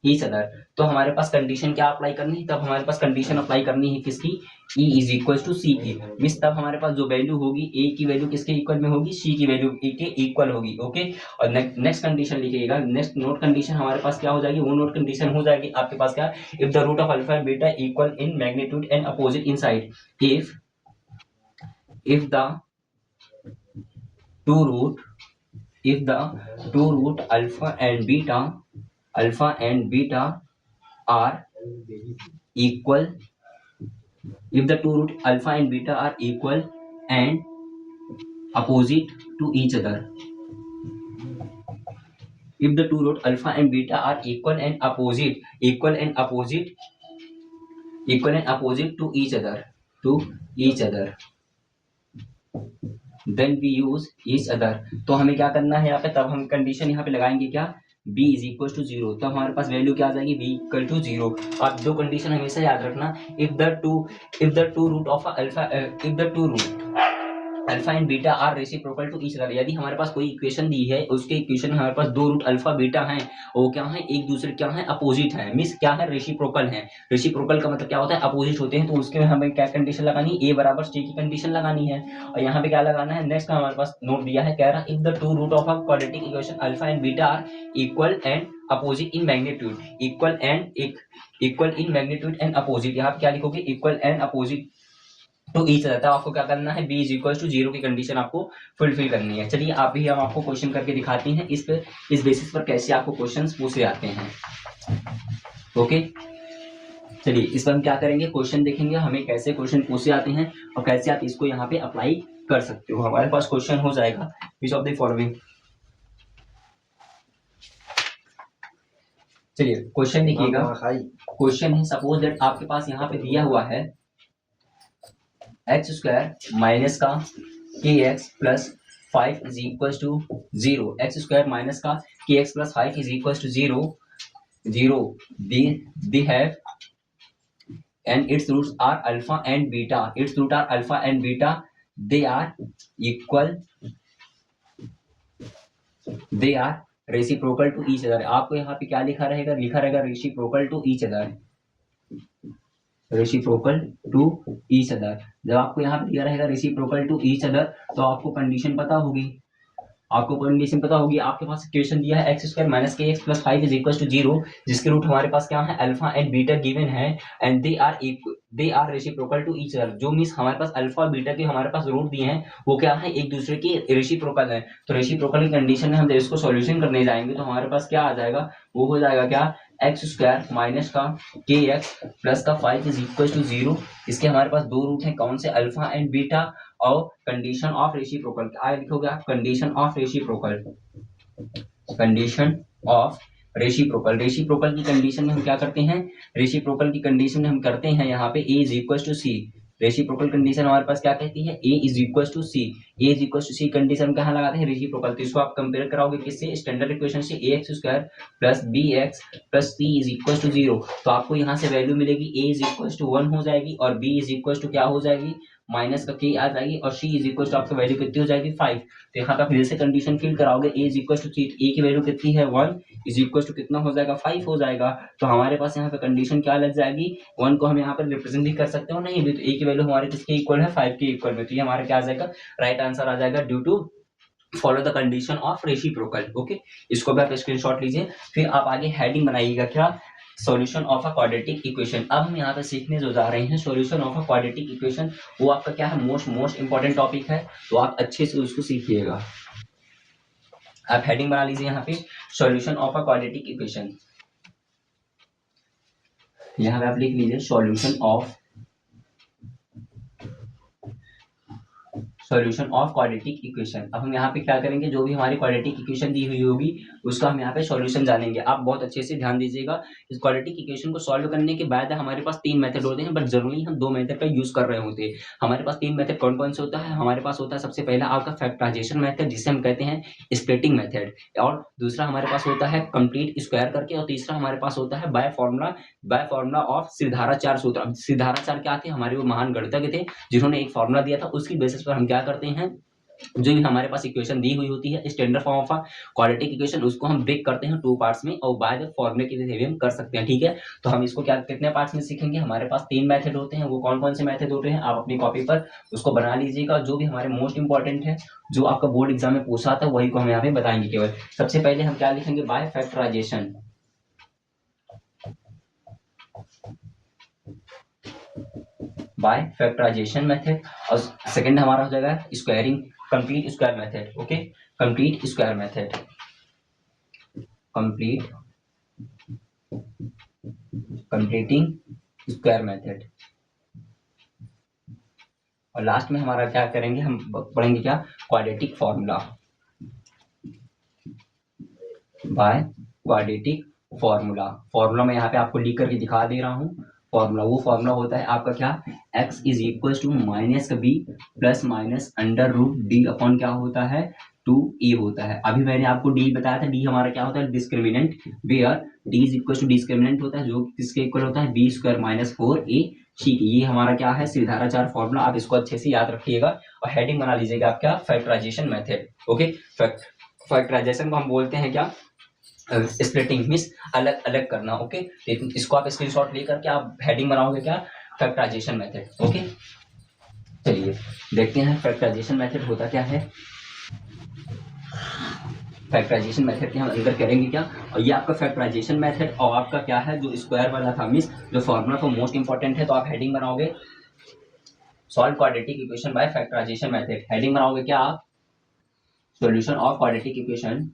Each other. तो हमारे पास कंडीशन क्या अप्लाई करनी है, तब हमारे पास कंडीशन अप्लाई करनी है किसकी, E इज इक्वल टू सी की। मीन्स तब हमारे पास जो वैल्यू होगी ए की वैल्यू किसके इक्वल में होगी, सी की वैल्यू ए के इक्वल होगी। ओके, और नेक्स्ट कंडीशन लिखिएगा, नेक्स्ट नोट कंडीशन हमारे पास क्या हो जाएगी, वो नोट कंडीशन हो जाएगी आपके पास क्या, if the root of alpha and beta equal in magnitude and opposite in side, if the two root if the two root alpha and beta are equal, if the two root alpha and beta are equal and opposite to each other, if the two root alpha and beta are equal and opposite to each other, then we use each other. तो हमें क्या करना है यहाँ पे, तब हम कंडीशन यहाँ पे लगाएंगे क्या, b is equal to zero. तब हमारे पास वैल्यू क्या आ जाएगी, b इक्वल टू जीरो। आप दो कंडीशन हमेशा याद रखना, if the two root of alpha, if the two root alpha and beta are reciprocal to each other, यदि हमारे पास कोई इक्वेशन दी है, उसके इक्वेशन हमारे पास दो रूट अल्फा बीटा हैं, वो क्या है, एक दूसरे क्या है, अपोजिट है, मीन्स क्या है, रेसिप्रोकल है। रेसिप्रोकल का मतलब क्या होता है, अपोजिट होते हैं, तो उसके हमें क्या कंडीशन लगानी है, ए बराबर सी की कंडीशन लगानी है। और यहाँ पे क्या लगाना है, नेक्स्ट हमारे पास नोट दिया है, कह रहा है if the two root of a quadratic equation alpha and beta are equal and opposite in magnitude, equal in magnitude and opposite, यहाँ पे क्या लिखोगे, इक्वल एंड अपोजिट तो ईच रहता है। आपको क्या करना है, b is equal to zero की कंडीशन आपको फुलफिल करनी है। चलिए आप भी हम आपको क्वेश्चन करके दिखाते हैं, इस बेसिस पर कैसे आपको क्वेश्चंस पूछे जाते हैं। ओके, चलिए इस पर हम क्या करेंगे, क्वेश्चन देखेंगे हमें कैसे क्वेश्चन पूछे जाते हैं और कैसे आप इसको यहाँ पे अप्लाई कर सकते हो। हमारे पास क्वेश्चन हो जाएगा विच ऑफ द फॉलोइंग। चलिए क्वेश्चन देखिएगा, क्वेश्चन है सपोज दैट आपके पास यहाँ पे दिया हुआ है एक्स स्क्वायर माइनस का k x plus 5 is equal to zero, x square minus का k x plus 5 is equal to zero, they have and its roots are alpha and beta, its root are alpha and beta, they are equal, they are reciprocal to each other। आपको यहाँ पे क्या लिखा रहेगा reciprocal to each other, reciprocal to each other. जब आपको यहाँ पे दिया रहेगा रेसिप्रोकल टू ईच अदर, तो आपको कंडीशन पता होगी, आपके पास इक्वेशन दिया है x square minus k x plus 5 is equal to zero, जिसके रूट हमारे पास क्या है, अल्फा एंड बीटा गिवन है, and they are reciprocal to each other, जो मीन्स हमारे पास अल्फा बीटा के हमारे पास रूट दिए हैं, वो क्या है, एक दूसरे के रेसिप्रोकल है। तो रेसिप्रोकल की कंडीशन में हम जब इसको सॉल्यूशन करने जाएंगे तो हमारे पास क्या आ जाएगा, वो हो जाएगा क्या, एक्स स्क्वायर माइनस का के एक्स प्लस का 5 इज इक्वल टू जीरो। इसके हमारे पास दो रूट हैं, कौन से, अल्फा एंड बीटा, और कंडीशन ऑफ रेसिप्रोकल क्या लिखोगे आप, कंडीशन ऑफ रेसिप्रोकल, रेसिप्रोकल की कंडीशन में हम क्या करते हैं, रेसिप्रोकल की कंडीशन में हम करते हैं यहाँ पे a is equal to c. Reciprocal condition हमारे पास क्या कहती है, a is equal to c condition कहाँ लगाते हैं, रेसिप्रोकल। तो इसको आप कंपेयर कराओगे किससे, स्टैंडर्ड इक्वेशन से, A x square plus B x plus C is equal to zero. तो आपको यहाँ से वैल्यू मिलेगी, a इज इक्वल टू 1 हो जाएगी और b इज इक्वल टू क्या हो जाएगी, माइनस का k आ जाएगी, और c इज इक्वल टू आपकी वैल्यू कितनी हो जाएगी, 5। तो यहाँ पे फिर से कंडीशन फिल कराओगे, a is equal to c, a की वैल्यू कितनी है, 1 इज इक्वल टू कितना हो जाएगा, 5 हो जाएगा। तो हमारे पास यहाँ पे कंडीशन क्या लग जाएगी, 1 को हम यहाँ पर रिप्रेजेंट भी कर सकते हो, नहीं भी तो a की वैल्यू हमारे किसके इक्वल है, 5 के इक्वल में। तो ये हमारा क्या आ जाएगा, राइट आंसर आ जाएगा, due to follow the condition of reciprocal. Okay, इसको भी आप स्क्रीनशॉट लीजिए। फिर आप आगे हेडिंग बनाइएगा क्या, solution of a quadratic equation. अब हम यहाँ पे सीखने जो जा रहे हैं solution of a quadratic equation, वो आपका क्या है, मोस्ट इंपॉर्टेंट टॉपिक है, तो आप अच्छे से उसको सीखिएगा। आप हेडिंग बना लीजिए यहाँ पे, solution of a quadratic equation. यहाँ पे आप लिख लीजिए सॉल्यूशन ऑफ क्वाड्रेटिक इक्वेशन। अब हम यहाँ पे क्या करेंगे, जो भी हमारी क्वाड्रेटिक इक्वेशन दी हुई होगी उसका हम यहाँ पे सॉल्यूशन जानेंगे। आप बहुत अच्छे से ध्यान दीजिएगा, इस क्वाड्रेटिक इक्वेशन को सॉल्व करने के बाद हमारे पास 3 मेथड होते हैं, बट जरूरी हम 2 मेथड का यूज कर रहे होते हैं। हमारे पास 3 मेथड कौन कौन से होता है, हमारे पास होता है सबसे पहला आपका फैक्टराइजेशन मेथड, जिसे हम कहते हैं स्प्लिटिंग मेथड, और दूसरा हमारे पास होता है कंप्लीट स्क्वायर करके, और तीसरा हमारे पास होता है बाय फॉर्मूला ऑफ सिद्धाराचार्य सूत्र। अब सिद्धाराचार्य क्या थे, हमारे वो महान गणितज्ञ थे जिन्होंने एक फॉर्मूला दिया था, उसकी बेसिस पर हम क्या करते हैं, जो भी हमारे पास इक्वेशन दी हुई होती है standard form of quadratic equation, उसको हम ब्रेक करते हैं 2 पार्ट्स में और बाय द फॉर्मूले के जरिए हम कर सकते हैं, ठीक है। तो हम इसको क्या कितने पार्ट्स में सीखेंगे, हमारे पास 3 मेथड होते हैं। वो कौन-कौन से मेथड होते हैं, आप अपनी कॉपी पर उसको बना लीजिएगा। जो भी हमारे मोस्ट इंपोर्टेंट है, जो आपका बोर्ड एग्जाम में पूछा था, वही को हम यहाँ पे बताएंगे केवल। सबसे पहले हम क्या लिखेंगे, by factorisation, by factorisation method. और सेकंड हमारा हो जाएगा squaring, complete square method. Okay, complete square method, completing square method. और लास्ट में हमारा क्या करेंगे, हम पढ़ेंगे क्या, quadratic formula, by quadratic formula. Formula मैं यहाँ पे आपको लिख करके दिखा दे रहा हूँ। फॉर्मूला, वो फॉर्मूला होता है आपका क्या, x is equal to minus b plus minus under root D upon क्या होता है, 2a होता है। अभी मैंने आपको डी बताया था, डी हमारा क्या होता है, discriminant, where d is equal to discriminant होता है, जो किसके इक्वल होता है, बी स्क्वायर माइनस 4a। ठीक है, ये हमारा क्या है, सीधाराचार फॉर्मूला। आप इसको अच्छे से याद रखिएगा और हेडिंग बना लीजिएगा आप क्या, फैक्टराइजेशन मेथड। ओके, फैक्टराइजेशन को हम बोलते हैं क्या, स्प्लिटिंग, मीन्स अलग अलग करना। ओके, इसको आप स्क्रीनशॉट लेकर के आप हेडिंग बनाओगे क्या, फैक्टराइजेशन मेथड। ओके, चलिए देखते हैं फैक्टराइजेशन मेथड होता क्या है। फैक्टराइजेशन मेथड के हम अंदर करेंगे क्या, और ये आपका फैक्टराइजेशन मेथड और आपका क्या है जो स्क्वायर वाला था, मीन्स जो फॉर्मूला तो मोस्ट इंपॉर्टेंट है। तो आप हेडिंग बनाओगे solve quadratic equation by factorisation method. Heading बनाओगे क्या आप, solution of quadratic equation,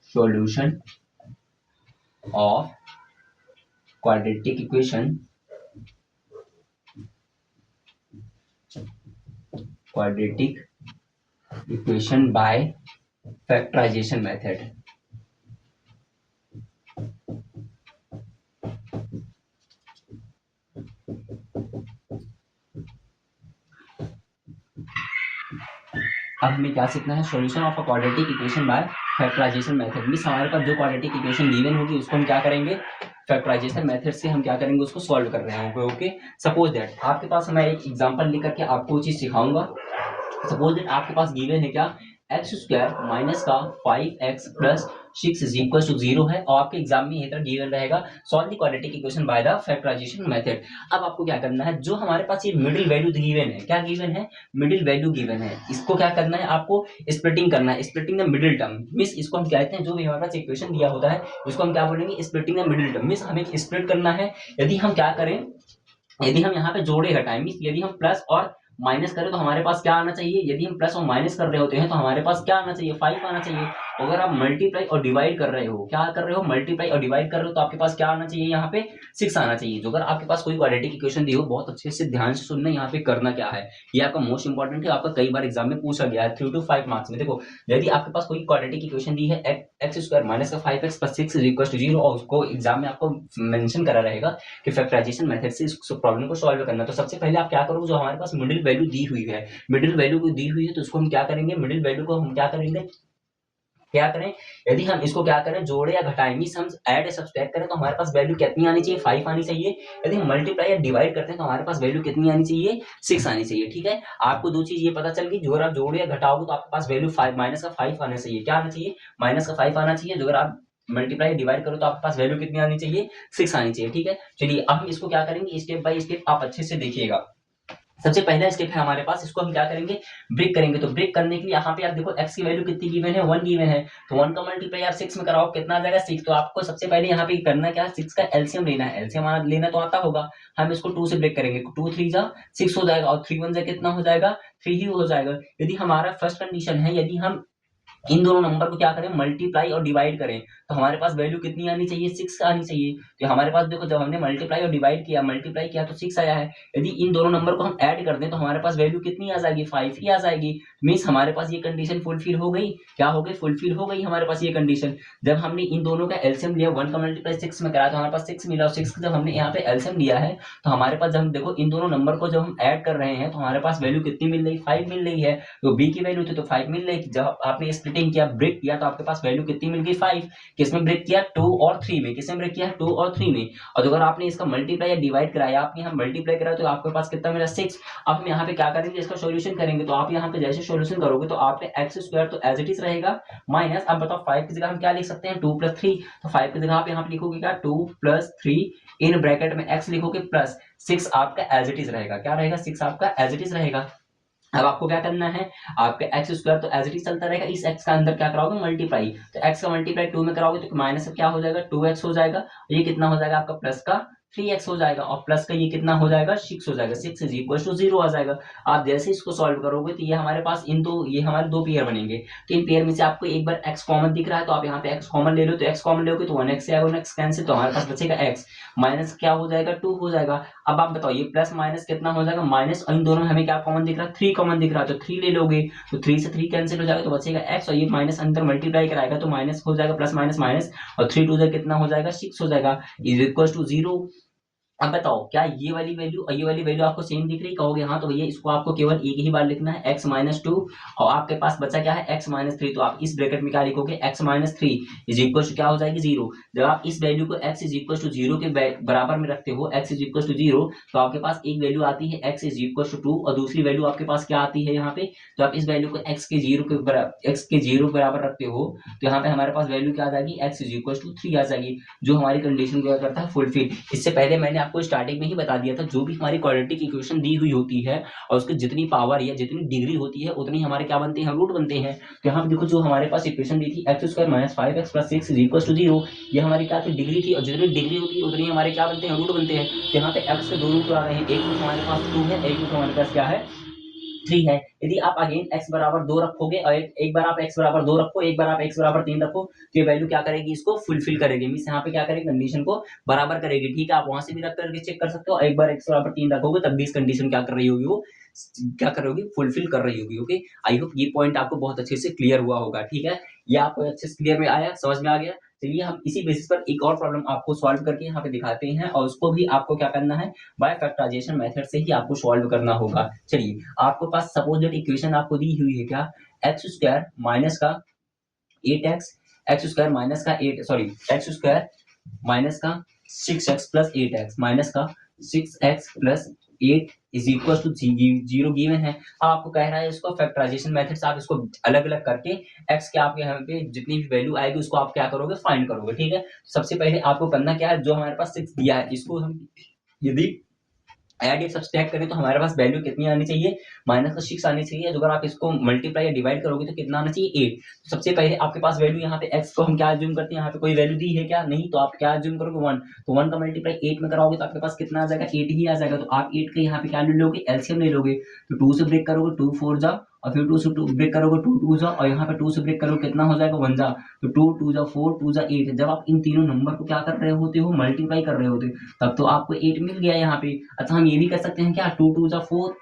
solution of quadratic equation, quadratic equation by factorization method। अब हमें क्या सीखना है, solution of a quadratic equation by factorisation method. Means हमारे पास जो क्वाड्रेटिक इक्वेशन गिवन होगी उसको हम क्या करेंगे, फैक्टराइजेशन मेथड से हम क्या करेंगे, उसको सॉल्व कर रहे होंगे। ओके, सपोज दैट आपके पास मैं एक एग्जांपल लेकर के आपको वो चीज सिखाऊंगा। सपोज दैट आपके पास गिवन है क्या, एक्स स्क्वायर माइनस का 5x plus 6 is equal to 0 है, और आपके एग्जाम में ये तरह गिवन रहेगा, solve the quadratic equation by the factorisation method. अब आपको क्या करना है, जो हमारे पास ये मिडिल वैल्यू गिवन है, क्या गिवन है, मिडिल वैल्यू गिवन है, इसको क्या करना है, आपको स्प्लिटिंग करना है, splitting the middle term. Means इसको हम कहते हैं, जो भी हमारे पास इक्वेशन दिया होता है उसको हम क्या बोलेंगे, splitting the middle term. Means हमें स्प्लिट करना है। यदि हम क्या करें, यदि हम यहाँ पे जोड़े घटाएं, मींस यदि हम प्लस और माइनस करें तो हमारे पास क्या आना चाहिए, यदि हम प्लस और माइनस कर रहे होते हैं तो हमारे पास क्या आना चाहिए, 5 आना चाहिए। अगर आप मल्टीप्लाई और डिवाइड कर रहे हो, क्या कर रहे हो, मल्टीप्लाई और डिवाइड कर रहे हो, तो आपके पास क्या आना चाहिए, यहाँ पे 6 आना चाहिए। जो अगर आपके पास कोई क्वाड्रेटिक इक्वेशन दी हो, बहुत अच्छे से ध्यान से सुनना, यहाँ पे करना क्या है, ये आपका मोस्ट इंपॉर्टेंट है, आपका कई बार एग्जाम में पूछा गया है 3 to 5 मार्क्स में। देखो, यदि आपके पास कोई क्वाड्रेटिक इक्वेशन दी है एक्स स्क्वायर माइनस का 5x plus 6 is equal to 0, और उसको एग्जाम में आपको मेंशन करा रहेगा कि फैक्टराइजेशन मेथड से इस प्रॉब्लम को सॉल्व करना। तो सबसे पहले आप क्या करोगे, जो हमारे पास मिडिल वैल्यू दी हुई है, मिडिल वैल्यू को दी हुई है, तो उसको हम क्या करेंगे, मिडिल वैल्यू को हम क्या करेंगे, क्या करें, यदि हम इसको क्या करें, जोड़े या घटाएं, मींस हम ऐड या सब्सट्रैक्ट करें तो हमारे पास वैल्यू कितनी आनी चाहिए, 5 आनी चाहिए। यदि हम मल्टीप्लाई या डिवाइड करते हैं तो हमारे पास वैल्यू कितनी आनी चाहिए, 6 आनी चाहिए। ठीक है, आपको दो चीज ये पता चल गई, जो अगर आप जोड़े या घटाओगे तो आपके पास वैल्यू 5 माइनस का 5 आना चाहिए। क्या आना चाहिए, माइनस का 5 आना चाहिए। जो अगर आप मल्टीप्लाई डिवाइड करो तो आपके पास वैल्यू कितनी आनी चाहिए, 6 आनी चाहिए। ठीक है, चलिए अब हम इसको क्या करेंगे, स्टेप बाय स्टेप आप अच्छे से देखिएगा। सबसे पहला स्टेप है हमारे पास, इसको हम क्या करेंगे, ब्रेक करेंगे। तो ब्रेक करने के लिए यहाँ पे आप देखो x की वैल्यू कितनी गिवन है, 1 गिवन है, तो 1 का मल्टीप्लाई आप 6 में कराओ, कितना आ जाएगा, 6। तो आपको सबसे पहले यहाँ पे करना क्या है, 6 का एलसीएम लेना है। एलसीएम लेना तो आता होगा, हम इसको 2 से ब्रेक करेंगे, 2 3 जा 6 हो जाएगा, और 3 1 जा कितना हो जाएगा, 3 ही हो जाएगा। यदि हमारा फर्स्ट कंडीशन है, यदि हम इन दोनों नंबर को क्या करें, मल्टीप्लाई और डिवाइड करें, तो हमारे पास वैल्यू कितनी आनी चाहिए, 6 आनी चाहिए। तो हमारे पास देखो, जब हमने मल्टीप्लाई और डिवाइड किया, मल्टीप्लाई किया तो 6 आया है। यदि इन दोनों नंबर को हम ऐड कर दें तो हमारे पास वैल्यू कितनी आ जाएगी, 5 ही आ जाएगी। मींस हमारे पास ये कंडीशन फुलफिल हो गई, क्या हो गई, फुलफिल हो गई हमारे पास ये कंडीशन। जब हमने इन दोनों का एलसीएम लिया, 1 का मल्टीप्लाई 6 में कराया तो हमारे पास 6 मिला, और 6 का जब हमने यहाँ पे एलसीएम लिया है तो हमारे पास, जब हम देखो इन दोनों नंबर को जब हम ऐड कर रहे हैं तो हमारे पास वैल्यू कितनी मिल रही, 5 मिल रही है। तो बी की वैल्यू थी तो 5 मिल रही थी। जब आपने इस स्प्लिटिंग किया, ब्रेक किया, तो आपके पास वैल्यू कितनी मिल गई 5। किसमें ब्रेक किया? 2 और 3 में। किसमें ब्रेक किया? 2 और 3 में। और अगर आपने इसका मल्टीप्लाई या डिवाइड कराया, आपने यहाँ मल्टीप्लाई कराया तो आपके पास कितना मिला? 6। अब हम यहाँ पे क्या करेंगे? इसका सॉल्यूशन करेंगे। तो आप यहाँ पे जैसे सॉल्यूशन करोगे तो आपने एक्स स्क्वायर तो एज इट इज रहेगा माइनस, अब बताओ 5 की जगह हम क्या लिख सकते हैं? 2 + 3। तो 5 की जगह आप यहाँ पे लिखोगे क्या? 2 + 3 इन ब्रैकेट में x लिखोगे प्लस 6 आपका एज इट इज रहेगा। क्या रहेगा? 6 आपका एज इट इज रहेगा। अब आपको क्या करना है? आपका एक्स स्क्वायर तो एज इट इज चलता रहेगा, इस एक्स का अंदर क्या कराओगे? मल्टीप्लाई। तो एक्स का मल्टीप्लाई 2 में कराओगे तो माइनस क्या हो जाएगा? 2x हो जाएगा। ये कितना हो जाएगा आपका? प्लस का 3x हो जाएगा, और प्लस का ये कितना हो जाएगा? 6 हो जाएगा। 6 इज इक्वल टू 0 आ जाएगा। आप जैसे इसको सॉल्व करोगे तो ये हमारे पास ये हमारे दो पेयर बनेंगे। तो इन पेयर में से आपको एक बार x कॉमन दिख रहा है तो आप यहाँ पे x कॉमन ले लो, तो x कॉमन लोगे तो 1x से आएगा, 1x कैंसिल, तो हमारे पास बचेगा x। माइनस क्या हो जाएगा? 2 हो जाएगा। अब आप बताओ ये प्लस माइनस कितना हो जाएगा? माइनस, और इन दोनों में हमें क्या कॉमन दिख रहा है? 3 कॉमन दिख रहा है, तो 3 ले लोगे तो 3 से 3 कैंसिल हो जाएगा, तो बचेगा x, और ये माइनस अंदर मल्टीप्लाई कराएगा तो माइनस हो जाएगा, प्लस माइनस माइनस, और 3 2 कितना हो जाएगा? 6 हो जाएगा, इज इक्वल टू 0। अब बताओ क्या ये वाली वैल्यू और ये वाली वैल्यू आपको सेम दिख रही? कहोगे हाँ, तो भैया इसको आपको केवल एक ही बार लिखना है, x - 2, और आपके पास बचा क्या है? x - 3। तो आप इस ब्रैकेट में क्या लिखोगे? x - 3 इज इक्वल टू क्या हो जाएगी? 0। जब आप इस वैल्यू को x इज इक्वल टू 0 के बराबर में रखते हो, x इज इक्वल टू 0, तो आपके पास एक वैल्यू आती है x इज इक्वल टू 2, और दूसरी वैल्यू आपके पास क्या आती है यहाँ पे? तो आप इस वैल्यू को x के 0 के बराबर रखते हो, तो यहाँ पे हमारे पास वैल्यू क्या आ जाएगी? x इज इक्वल टू 3 आ जाएगी, जो हमारी कंडीशन क्या करता है? फुलफिल। इससे पहले मैंने आपको स्टार्टिंग में ही बता दिया था, जो भी हमारी क्वाड्रेटिक इक्वेशन दी हुई होती है और उसकी जितनी पावर या जितनी डिग्री होती है उतनी हमारे क्या बनते हैं? रूट बनते हैं। तो यहाँ पे देखो जो हमारे पास इक्वेशन दी थी x² - 5x + 6 = 0, ये हमारी क्या थी? डिग्री थी, और जितनी डिग्री होती है उतनी हमारे क्या बनते हैं? रूट बनते हैं। तो यहाँ पे x के दो रूट आ रहे हैं, एक रूट हमारे पास 2 है, एक रूट हमारे पास क्या है? 3 है। यदि आप अगेन x बराबर 2 रखोगे, और एक बार आप x बराबर 2 रखो, एक बार आप x बराबर 3 रखो, तो ये वैल्यू क्या करेगी? इसको फुलफिल करेगी, मींस यहाँ पे क्या करेगी? कंडीशन को बराबर करेगी। ठीक है, आप वहां से भी रख करके चेक कर सकते हो, एक बार x बराबर 3 रखोगे तब भी इस कंडीशन क्या कर रही होगी? वो क्या कर रही होगी? फुलफिल कर रही होगी। ओके, आई होप ये पॉइंट आपको बहुत अच्छे से क्लियर हुआ होगा। ठीक है, ये आपको अच्छे से क्लियर में आया, समझ में आ गया? चलिए हम इसी बेसिस पर एक और प्रॉब्लम आपको सॉल्व करके यहाँ पे दिखाते हैं, और उसको भी आपको क्या करना है? बाय फैक्टराइजेशन मेथड से ही आपको सॉल्व करना होगा। चलिए, आपके पास सपोज दैट इक्वेशन आपको दी हुई है क्या? x² माइनस का 8x, x² माइनस का 8, सॉरी, x² माइनस का 6x प्लस 8x माइनस का 6x plus 8 is equal to 0 given है। अब आपको कह रहा है इसको फैक्टराइजेशन मेथड से आप इसको अलग अलग करके x के आपके यहाँ पे जितनी भी वैल्यू आएगी उसको आप क्या करोगे? फाइंड करोगे। ठीक है, सबसे पहले आपको करना क्या है? जो हमारे पास 6 दिया है इसको हम यदि ऐड या सब्सट्रैक्ट करें तो हमारे पास वैल्यू कितनी आनी चाहिए? -6 आनी चाहिए। अगर आप इसको मल्टीप्लाई या डिवाइड करोगे तो कितना आना चाहिए? 8। तो सबसे पहले आपके पास वैल्यू यहाँ पे x को हम क्या अज्यूम करते हैं? यहाँ पे कोई वैल्यू दी है क्या? नहीं, तो आप क्या अज्यूम करोगे? 1। तो 1 का मल्टीप्लाई 8 में कराओगे तो आपके पास कितना आ जाएगा? 8 ही आ जाएगा। तो आप 8 का यहाँ पे क्या ले लोगे? एलसीएम ले लोगे। तो 2 से ब्रेक करोगे, 2 4 जा, और फिर 2 से 2 ब्रेक करोगे, 2 2 जा, और यहाँ पे 2 से ब्रेक करोगे कितना हो जाएगा? 1 जा। तो 2 2 जा 4, 2 जा 8। जब आप इन तीनों नंबर को क्या कर रहे होते हो? मल्टीप्लाई कर रहे होते हो, तब तो आपको 8 मिल गया यहाँ पे। अच्छा, हम ये भी कर सकते हैं क्या? 2 2 जा 4,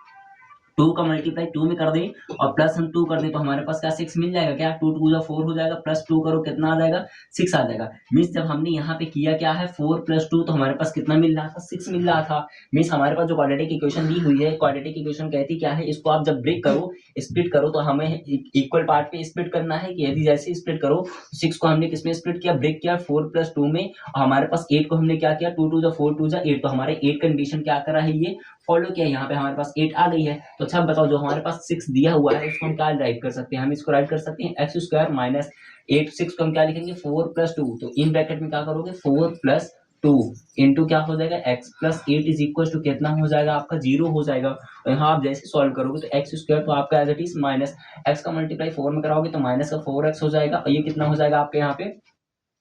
2 का मल्टीप्लाई 2 में कर दें और प्लस हम 2 कर दें तो हमारे पास क्या 6 मिल जाएगा क्या? 2 2 जा 4 हो जाएगा, प्लस 2 करो कितना आ जाएगा? 6 आ जाएगा। मीन्स जब हमने यहाँ पे किया क्या है? 4 + 2, तो हमारे पास कितना मिल रहा था? 6 मिल रहा था। मीन्स हमारे पास जो क्वाड्रेटिक इक्वेशन दी हुई है, क्वाड्रेटिक इक्वेशन कहती क्या है? इसको आप जब ब्रेक करो, स्प्लिट करो, तो हमें इक्वल पार्ट पे स्प्लिट करना है। कि यदि जैसे स्प्लिट करो, 6 को हमने किसमें स्प्लिट किया? ब्रेक किया 4 + 2 में, और हमारे पास 8 को हमने क्या किया? 2 2 जा 4, 2 जा 8। तो हमारे 8 कंडीशन क्या कर रहा है? ये फॉलो किया, यहाँ पे हमारे पास 8 आ गई है। तो अच्छा बताओ, जो हमारे पास 6 दिया हुआ है उसको हम क्या राइट कर सकते हैं? हम इसको राइट कर सकते हैं x² माइनस 8। 6 को हम क्या लिखेंगे? 4 + 2। तो इन ब्रैकेट में क्या करोगे? 4 + 2 इंटू क्या हो जाएगा? x + 8 इज इक्वल टू कितना हो जाएगा? आपका 0 हो जाएगा। और यहाँ आप जैसे सॉल्व करोगे तो x² तो आपका as it is minus x का मल्टीप्लाई 4 में कराओगे तो माइनस का 4x हो जाएगा, और ये कितना हो जाएगा आपके यहाँ पे?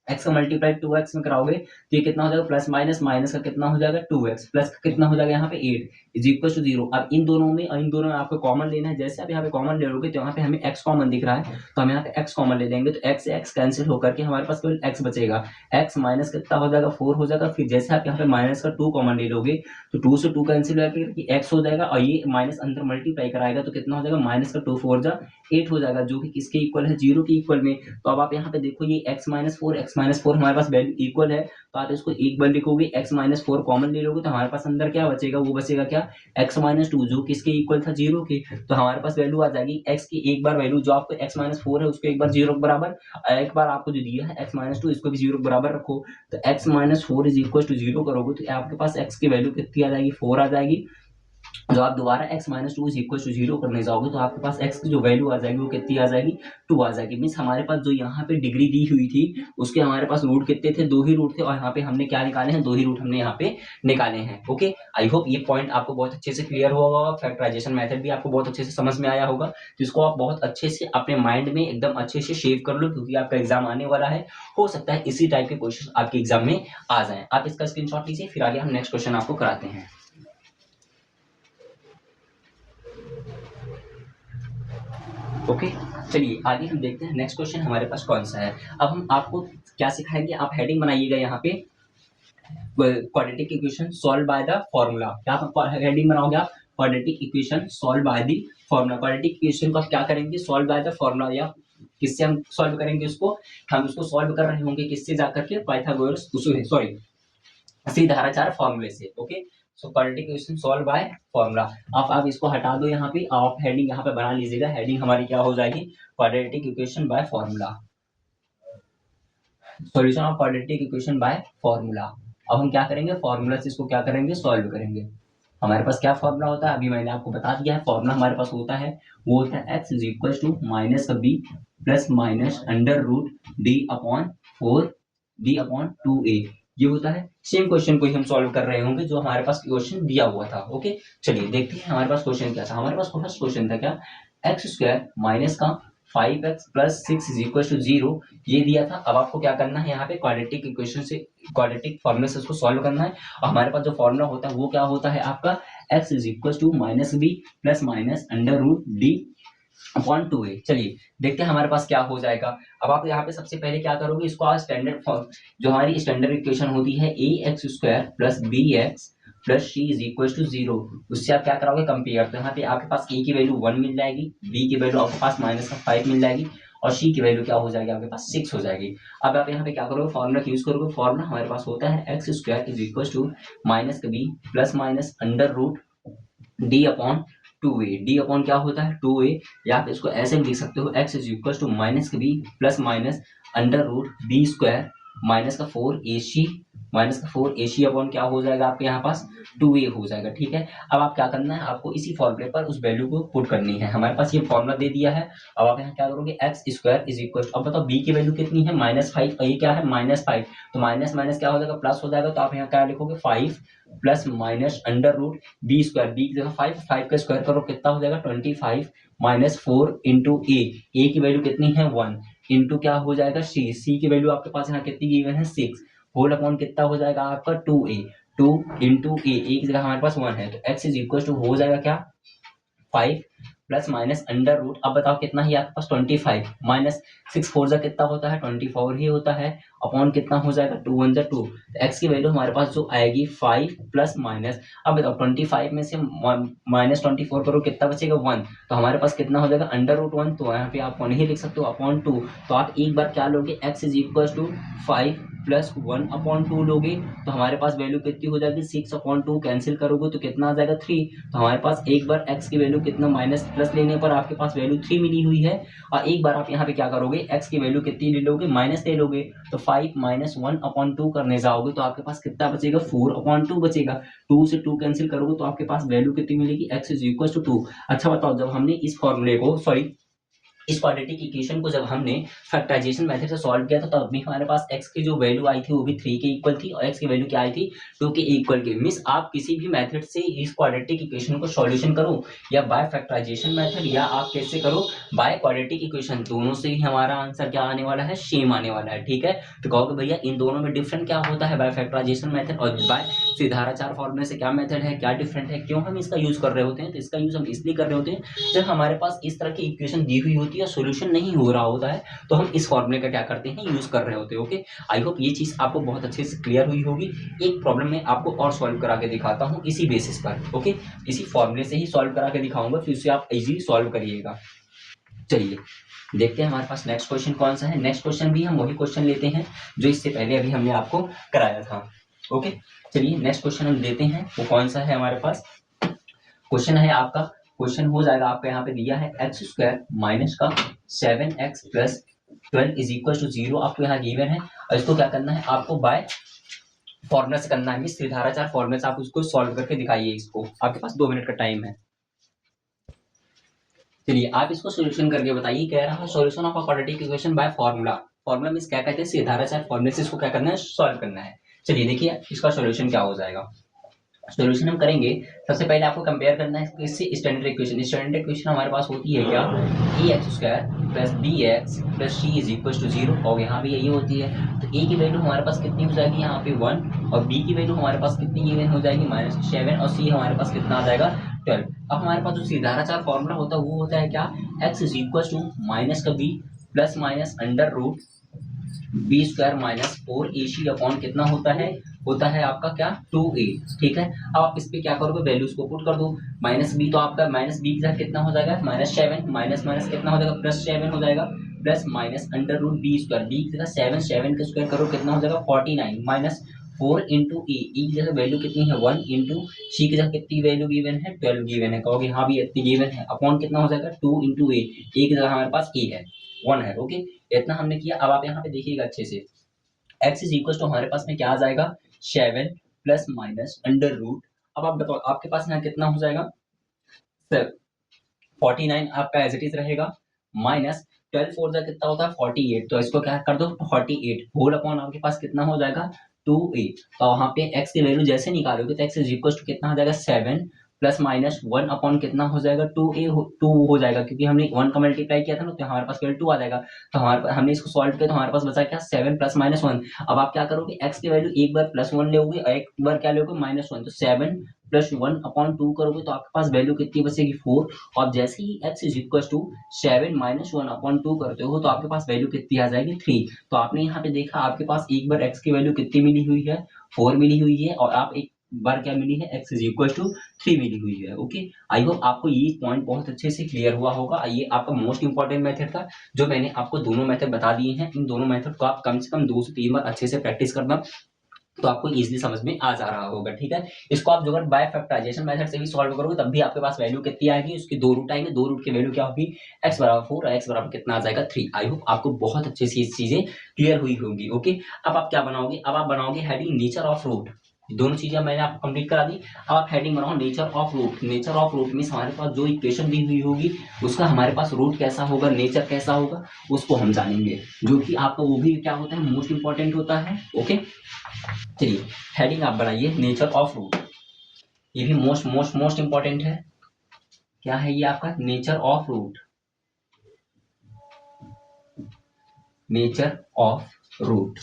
x का मल्टीप्लाई 2x में कराओगे तो ये कितना हो जाएगा? प्लस माइनस, माइनस का कितना हो जाएगा? 2x, प्लस का कितना हो जाएगा यहाँ पे? 8 इज इक्वल टू 0। अब इन दोनों में आपको कॉमन लेना है। जैसे आप यहाँ पे कॉमन ले लोगे तो यहाँ पे हमें x कॉमन दिख रहा है, तो हम यहाँ पे x कॉमन ले लेंगे, तो x से x कैंसिल होकर के हमारे पास केवल x बचेगा। x माइनस कितना हो जाएगा? 4 हो जाएगा। फिर जैसे आप यहाँ पे माइनस का 2 कॉमन ले लोगे तो 2 से 2 कैंसिल होकर x हो जाएगा, और ये माइनस अंदर मल्टीप्लाई कराएगा तो कितना हो जाएगा? माइनस का 2 4 जा 8 हो जाएगा, जो कि किसके इक्वल है? 0 के इक्वल में। तो अब आप यहाँ पे देखो, ये x - 4 x x-4 हमारे पास वैल्यू इक्वल है, तो आप इसको एक बार लिखोगे, x-4 कॉमन ले लोगे तो हमारे पास अंदर क्या बचेगा, वो बचेगा क्या, x-2 जो किसके इक्वल था, 0 के। तो हमारे पास वैल्यू आ जाएगी x की एक बार वैल्यू जो आपको x-4 है उसको एक बार 0 के बराबर, एक बार आपको जो दिया है x-2 इसको भी 0 के बराबर रखो। तो x-4 इज इक्वल टू 0 करोगे तो आपके पास x की वैल्यू कितनी आ जाएगी, 4 आ जाएगी। जो आप दोबारा x-2 इज इक्वल टू 0 करने जाओगे तो आपके पास x की जो वैल्यू आ जाएगी वो कितनी आ जाएगी, 2 आ जाएगी। मीन्स हमारे पास जो यहाँ पे डिग्री दी हुई थी उसके हमारे पास रूट कितने थे, 2 ही रूट थे, और यहाँ पे हमने क्या निकाले हैं, 2 ही रूट हमने यहाँ पे निकाले हैं। ओके, आई होप ये पॉइंट आपको बहुत अच्छे से क्लियर हुआ होगा, फैक्टराइजेशन मेथड भी आपको बहुत अच्छे से समझ में आया होगा। तो इसको आप बहुत अच्छे से अपने माइंड में एकदम अच्छे से शेव कर लो, क्योंकि आपका एग्जाम आने वाला है, हो सकता है इसी टाइप के क्वेश्चन आपके एग्जाम में आ जाए। आप इसका स्क्रीनशॉट लीजिए, फिर आगे हम नेक्स्ट क्वेश्चन आपको कराते हैं। ओके, चलिए आगे हम देखते हैं नेक्स्ट क्वेश्चन हमारे पास कौन सा है। अब हम आपको क्या सिखाएंगे, आप हेडिंग बनाइएगा यहाँ पे, quadratic equation solve by the formula. क्या हेडिंग बनाओगे आप, quadratic equation solve by the formula. Quadratic equation को आप क्या करेंगे, सॉल्व बाय द फॉर्मूला, या किससे हम सॉल्व करेंगे उसको, हम उसको सॉल्व कर रहे होंगे किससे जाकर के, पाइथागोरस, सॉरी सीधाराचार फॉर्मूले से। Okay, so quadratic equation solve by formula. आप इसको हटा दो यहाँ पे, आप हेडिंग यहाँ पे बना लीजिएगा। हेडिंग हमारी क्या हो जाएगी, quadratic equation by formula, solution of quadratic equation by formula. अब हम क्या करेंगे, फॉर्मूला से इसको क्या करेंगे, सॉल्व करेंगे। हमारे पास क्या फॉर्मूला होता है, अभी मैंने आपको बता दिया है। फॉर्मूला हमारे पास होता है, वो होता है x is equal to minus का b plus minus under root d upon 4 d upon 2a, ये होता है। सेम क्वेश्चन को ही हम सॉल्व कर रहे होंगे जो हमारे पास क्वेश्चन दिया हुआ था। ओके, चलिए देखते हैं हमारे पास क्वेश्चन क्या था। हमारे पास फर्स्ट क्वेश्चन था क्या, एक्स स्क्वायर माइनस का 5x plus 6 is equal to 0, ये दिया था। अब आपको क्या करना है, यहाँ पे क्वाड्रेटिक इक्वेशन से, क्वाड्रेटिक फॉर्मूले से उसको सॉल्व करना है। और हमारे पास जो फॉर्मूला होता है वो क्या होता है आपका, x is equal to minus b plus minus under root D upon 2a। चलिए देखते हैं हमारे पास क्या हो जाएगा। अब आप यहाँ पे सबसे पहले क्या करोगे, इसको आप स्टैंडर्ड फॉर्म, जो हमारी स्टैंडर्ड इक्वेशन होती है ax square plus bx plus c is equal to 0, उससे आप क्या कराओगे, कंपेयर। तो यहाँ पे आपके पास a की वैल्यू 1 मिल जाएगी, b की वैल्यू आपके पास माइनस का 5 मिल जाएगी, और c की वैल्यू क्या हो जाएगी, आपके पास 6 हो जाएगी। अब आप यहाँ पे क्या करोगे, फॉर्मूला यूज करोगे। फॉर्मूला हमारे पास होता है x square is equal to minus का B plus minus under root D upon 2a। D upon क्या होता है, 2a, या आप इसको ऐसे भी लिख सकते हो, x is equal to minus का B plus minus under root B square minus का 4ac माइनस का 4ac अपॉन क्या हो जाएगा आपके यहाँ पास 2a हो जाएगा। ठीक है, अब आप क्या करना है, आपको इसी फॉर्मूले पर उस वैल्यू को पुट करनी है। हमारे पास ये फॉर्मूला दे दिया है। अब आप यहाँ क्या करोगे, एक्स स्क्वायर इज इक्वल, अब बताओ b की वैल्यू कितनी है, -5, ये क्या है -5, तो माइनस माइनस क्या हो जाएगा, प्लस हो जाएगा। तो आप यहाँ क्या लिखोगे, 5 plus minus under root B square, b की जगह 5 का स्क्वायर करो, कितना हो जाएगा 25 माइनस 4 इंटू ए की वैल्यू कितनी है 1, इंटू क्या हो जाएगा सी की वैल्यू आपके पास यहाँ कितनी गिवन है 6, होल अपॉन कितना हो जाएगा आपका 2a, 2 इंटू ए की जगह हमारे पास 1 है, तो x इज इक्वल टू हो जाएगा क्या 5 प्लस माइनस अंडर रूट, अब बताओ कितना ही आपके पास 25 माइनस 6 4 जा कितना होता है 24 ही होता है, अपॉन कितना हो जाएगा 2 1 जा 2, तो x की वैल्यू हमारे पास जो आएगी 5 प्लस माइनस, अब बताओ 25 में से माइनस 24 करो कितना बचेगा 1, तो हमारे पास कितना हो जाएगा अंडर रूट 1, तो यहाँ पे आप 1 ही लिख सकते हो अपॉन 2। तो आप एक बार क्या लोगे, x is equal to 5 plus 1 upon 2 लोगे, तो हमारे पास वैल्यू कितनी हो जाएगी 6 अपॉन 2, कैंसिल करोगे तो कितना आ जाएगा 3, तो हमारे पास एक बार x की वैल्यू कितना माइनस प्लस लेने पर आपके पास वैल्यू 3 मिली हुई है, और एक बार आप यहाँ पे क्या करोगे, x की वैल्यू कितनी ले लोगे, माइनस ले लोगे, तो 5 माइनस 1 अपॉन 2 करने जाओगे तो आपके पास कितना बचेगा 4 अपॉन 2 बचेगा, 2 से 2 कैंसिल करोगे तो आपके पास वैल्यू कितनी मिलेगी, x इज इक्वल टू 2। अच्छा बताओ, जब हमने इस फॉर्मूले को, सॉरी इस क्वाड्रेटिक इक्वेशन को जब हमने फैक्टराइजेशन मेथड से सॉल्व किया था, तब भी हमारे पास x की जो वैल्यू आई थी वो भी 3 के इक्वल थी, और x की वैल्यू क्या आई थी 2 के इक्वल की। मींस आप किसी भी मेथड से इस क्वाड्रेटिक इक्वेशन को सॉल्यूशन करो, या बाय फैक्टराइजेशन मेथड, या आप कैसे करो बाय क्वाड्रेटिक इक्वेशन, दोनों से ही हमारा आंसर क्या आने वाला है, सेम आने वाला है। ठीक है, तो कहोगे भैया इन दोनों में डिफरेंट क्या होता है, बाय फैक्टराइजेशन मेथड और बाय सीधाराचार फॉर्मूले से क्या मेथड है, क्या डिफरेंट है, क्यों हम इसका यूज कर रहे होते हैं, तो इसका यूज हम इसलिए कर रहे होते हैं जब हमारे पास इस तरह की इक्वेशन दी हुई होती है, सोल्यूशन नहीं हो रहा होता है, तो हम इस फॉर्मूले का क्या करते हैं, यूज कर रहे होते हैं। ओके, आई होप ये चीज आपको बहुत अच्छे से क्लियर हुई होगी। एक प्रॉब्लम मैं आपको और सॉल्व करा के दिखाता हूँ इसी बेसिस पर। ओके, इसी फॉर्मूले से ही सॉल्व करा के दिखाऊंगा, फिर उसे आप इजीली सॉल्व करिएगा। चलिए देखते हैं हमारे पास नेक्स्ट क्वेश्चन कौन सा है। नेक्स्ट क्वेश्चन भी हम वही क्वेश्चन लेते हैं जो इससे पहले अभी हमने आपको कराया था। ओके, चलिए नेक्स्ट क्वेश्चन हम देते हैं, वो कौन सा है हमारे पास। क्वेश्चन है आपका, क्वेश्चन हो जाएगा आपका, यहाँ पे दिया है एक्स स्क्वायर माइनस का 7x plus 12 is equal to 0 आपको यहाँ गिवन है, और इसको क्या करना है आपको बाय फॉर्मूला से करना है। त्रिधाराचार फॉर्मूला से आप उसको सॉल्व करके दिखाइए। इसको आपके पास 2 मिनट का टाइम है। चलिए आप इसको सॉल्यूशन करके बताइए। कह रहा है solution of a quadratic equation by formula. Formula means क्या कहते हैं, त्रिधाराचार फॉर्मूले से इसको क्या करना है, सॉल्व करना है। चलिए देखिए इसका सॉल्यूशन क्या हो जाएगा। सॉल्यूशन हम करेंगे, सबसे पहले आपको कंपेयर करना है किससे, स्टैंडर्ड इक्वेशन। स्टैंडर्ड इक्वेशन हमारे पास होती है क्या, A x square plus B x plus C is equal to 0, और यहाँ भी यही होती है। तो ए की वैल्यू हमारे पास कितनी हो जाएगी यहाँ पे 1, और बी की वैल्यू हमारे पास कितनी गिवन हो जाएगी -7, और सी हमारे पास कितना आ जाएगा 12। अब हमारे पास जो सीधाराचार फॉर्मूला होता है वो होता है क्या, X is equal to minus का B plus minus under root B square minus 4ac upon कितना होता है आपका क्या 2a। ठीक है, अब आप इस पे क्या करोगे, वैल्यूज को पुट कर दो। माइनस बी तो आपका माइनस बी के साथ कितना हो जाएगा -7, माइनस माइनस कितना हो जाएगा +7 हो जाएगा, plus minus under root B square, b के साथ 7 का स्क्वायर करो कितना हो जाएगा 49 माइनस 4 इंटू ए की जगह वैल्यू कितनी है 1 इंटू सी की जगह कितनी वैल्यू गिवन है 12 गिवन है, कहोगे हाँ भी इतनी गिवन है, अपॉन कितना हो जाएगा 2 इंटू ए की जगह हमारे पास ए है 1 है। ओके, इतना हमने किया। अब आप यहाँ पे देखिएगा अच्छे से, x इज इक्वल टू हमारे पास में क्या आ जाएगा 7 प्लस माइनस अंडर रूट। अब आप बताओ आपके पास यहाँ कितना हो जाएगा 49 आपका एज इट इज रहेगा, माइनस 12 फोर जा कितना होता है 48, तो इसको क्या कर दो 48 होल अपॉन आपके पास कितना हो जाएगा 2a। तो वहां पे x की वैल्यू जैसे निकालोगे तो x इज इक्वल टू कितना हो जाएगा 7 प्लस माइनस 1 अपॉन कितना हो जाएगा 2 हो जाएगा, क्योंकि हमने 1 का मल्टीप्लाई किया था ना, तो हमारे पास केवल 2 आ जाएगा। तो हमने इसको सॉल्व किया तो हमारे पास बचा क्या 7 प्लस माइनस 1। अब आप क्या करोगे, x की वैल्यू एक बार +1 लोगे और एक बार क्या लोगे -1, तो 7 प्लस 1 अपॉन 2 करोगे तो आपके पास वैल्यू कितनी बचेगी 4। और जैसे ही x is equal to 7 minus 1 upon 2 करते हो तो आपके पास वैल्यू कितनी आ जाएगी 3। तो आपने यहाँ पे देखा आपके पास एक बार x की वैल्यू कितनी मिली हुई है 4 मिली हुई है, और आप एक बार क्या मिली है x इज इक्वल टू 3 मिली हुई है। ओके, आई होप आपको ये पॉइंट बहुत अच्छे से क्लियर हुआ होगा। ये आपका मोस्ट इंपॉर्टेंट मेथड था जो मैंने आपको दोनों मेथड बता दिए हैं। इन दोनों मेथड को आप कम से कम 2 से 3 बार अच्छे से प्रैक्टिस करना, तो आपको इजीली समझ में आ जा रहा होगा। ठीक है, इसको आप जो अगर बाय फैक्टराइजेशन मेथड से भी सॉल्व करोगे तब भी आपके पास वैल्यू कितनी आएगी, उसकी 2 रूट आएंगे, 2 रूट की वैल्यू क्या होगी x बराबर 4 और x बराबर कितना आ जाएगा 3। आई होप आपको बहुत अच्छे से ये चीजें क्लियर हुई होंगी। ओके, अब आप क्या बनाओगे, अब आप बनाओगे हेडिंग नेचर ऑफ रूट। दोनों चीजें मैंने आपको कंप्लीट करा दी। अब आप हेडिंग बनाओ nature of root. Nature of root means हमारे पास जो इक्वेशन दी हुई होगी उसका हमारे पास रूट कैसा होगा, नेचर कैसा होगा, उसको हम जानेंगे, जो कि आपका वो भी क्या होता है मोस्ट इंपॉर्टेंट होता है। ओके, चलिए हेडिंग आप बनाइए नेचर ऑफ रूट। ये भी मोस्ट मोस्ट मोस्ट इंपॉर्टेंट है। क्या है ये आपका nature of root, nature of root.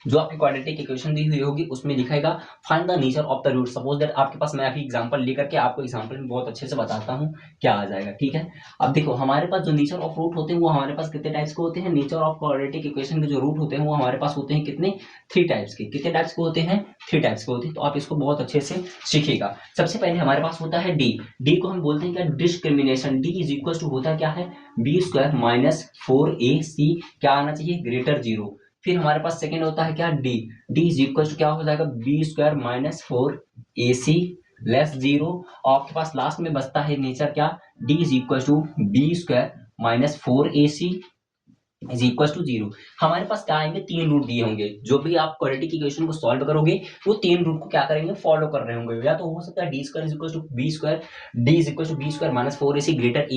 जो आपकी क्वाड्रेटिक इक्वेशन दी हुई होगी उसमें लिखेगा find the nature of the root. Suppose that आपके पास मैं अभी एग्जांपल लेकर के आपको एग्जांपल में बहुत अच्छे से बताता हूँ क्या आ जाएगा। ठीक है, अब देखो हमारे पास जो नेचर ऑफ रूट होते हैं वो हमारे पास कितने टाइप्स के होते हैं। नेचर ऑफ क्वाड्रेटिक इक्वेशन के जो रूट होते हैं वो हमारे पास होते हैं कितने, 3 टाइप्स के। कितने टाइप्स के होते हैं, 3 टाइप्स के होते हैं। तो आप इसको बहुत अच्छे से सीखिएगा। सबसे पहले हमारे पास होता है डी। डी को हम बोलते हैं क्या, discrimination. D is equal to होता क्या है बी स्क्वायर माइनस 4ac क्या आना चाहिए ग्रेटर 0। फिर हमारे पास सेकेंड होता है क्या d. D is equal to क्या हो जाएगा B square minus 4ac less 0। और आपके पास लास्ट में बचता है नेचर क्या, d is equal to b square minus 4ac is equal to 0। हमारे पास क्या आएंगे, 3 रूट दिए होंगे। जो भी आप क्वाड्रेटिक इक्वेशन को सॉल्व करोगे वो 3 रूट को क्या करेंगे, फॉलो कर रहे होंगे। या तो हो सकता है d square is equal to b square, d is equal to b square minus 4ac greater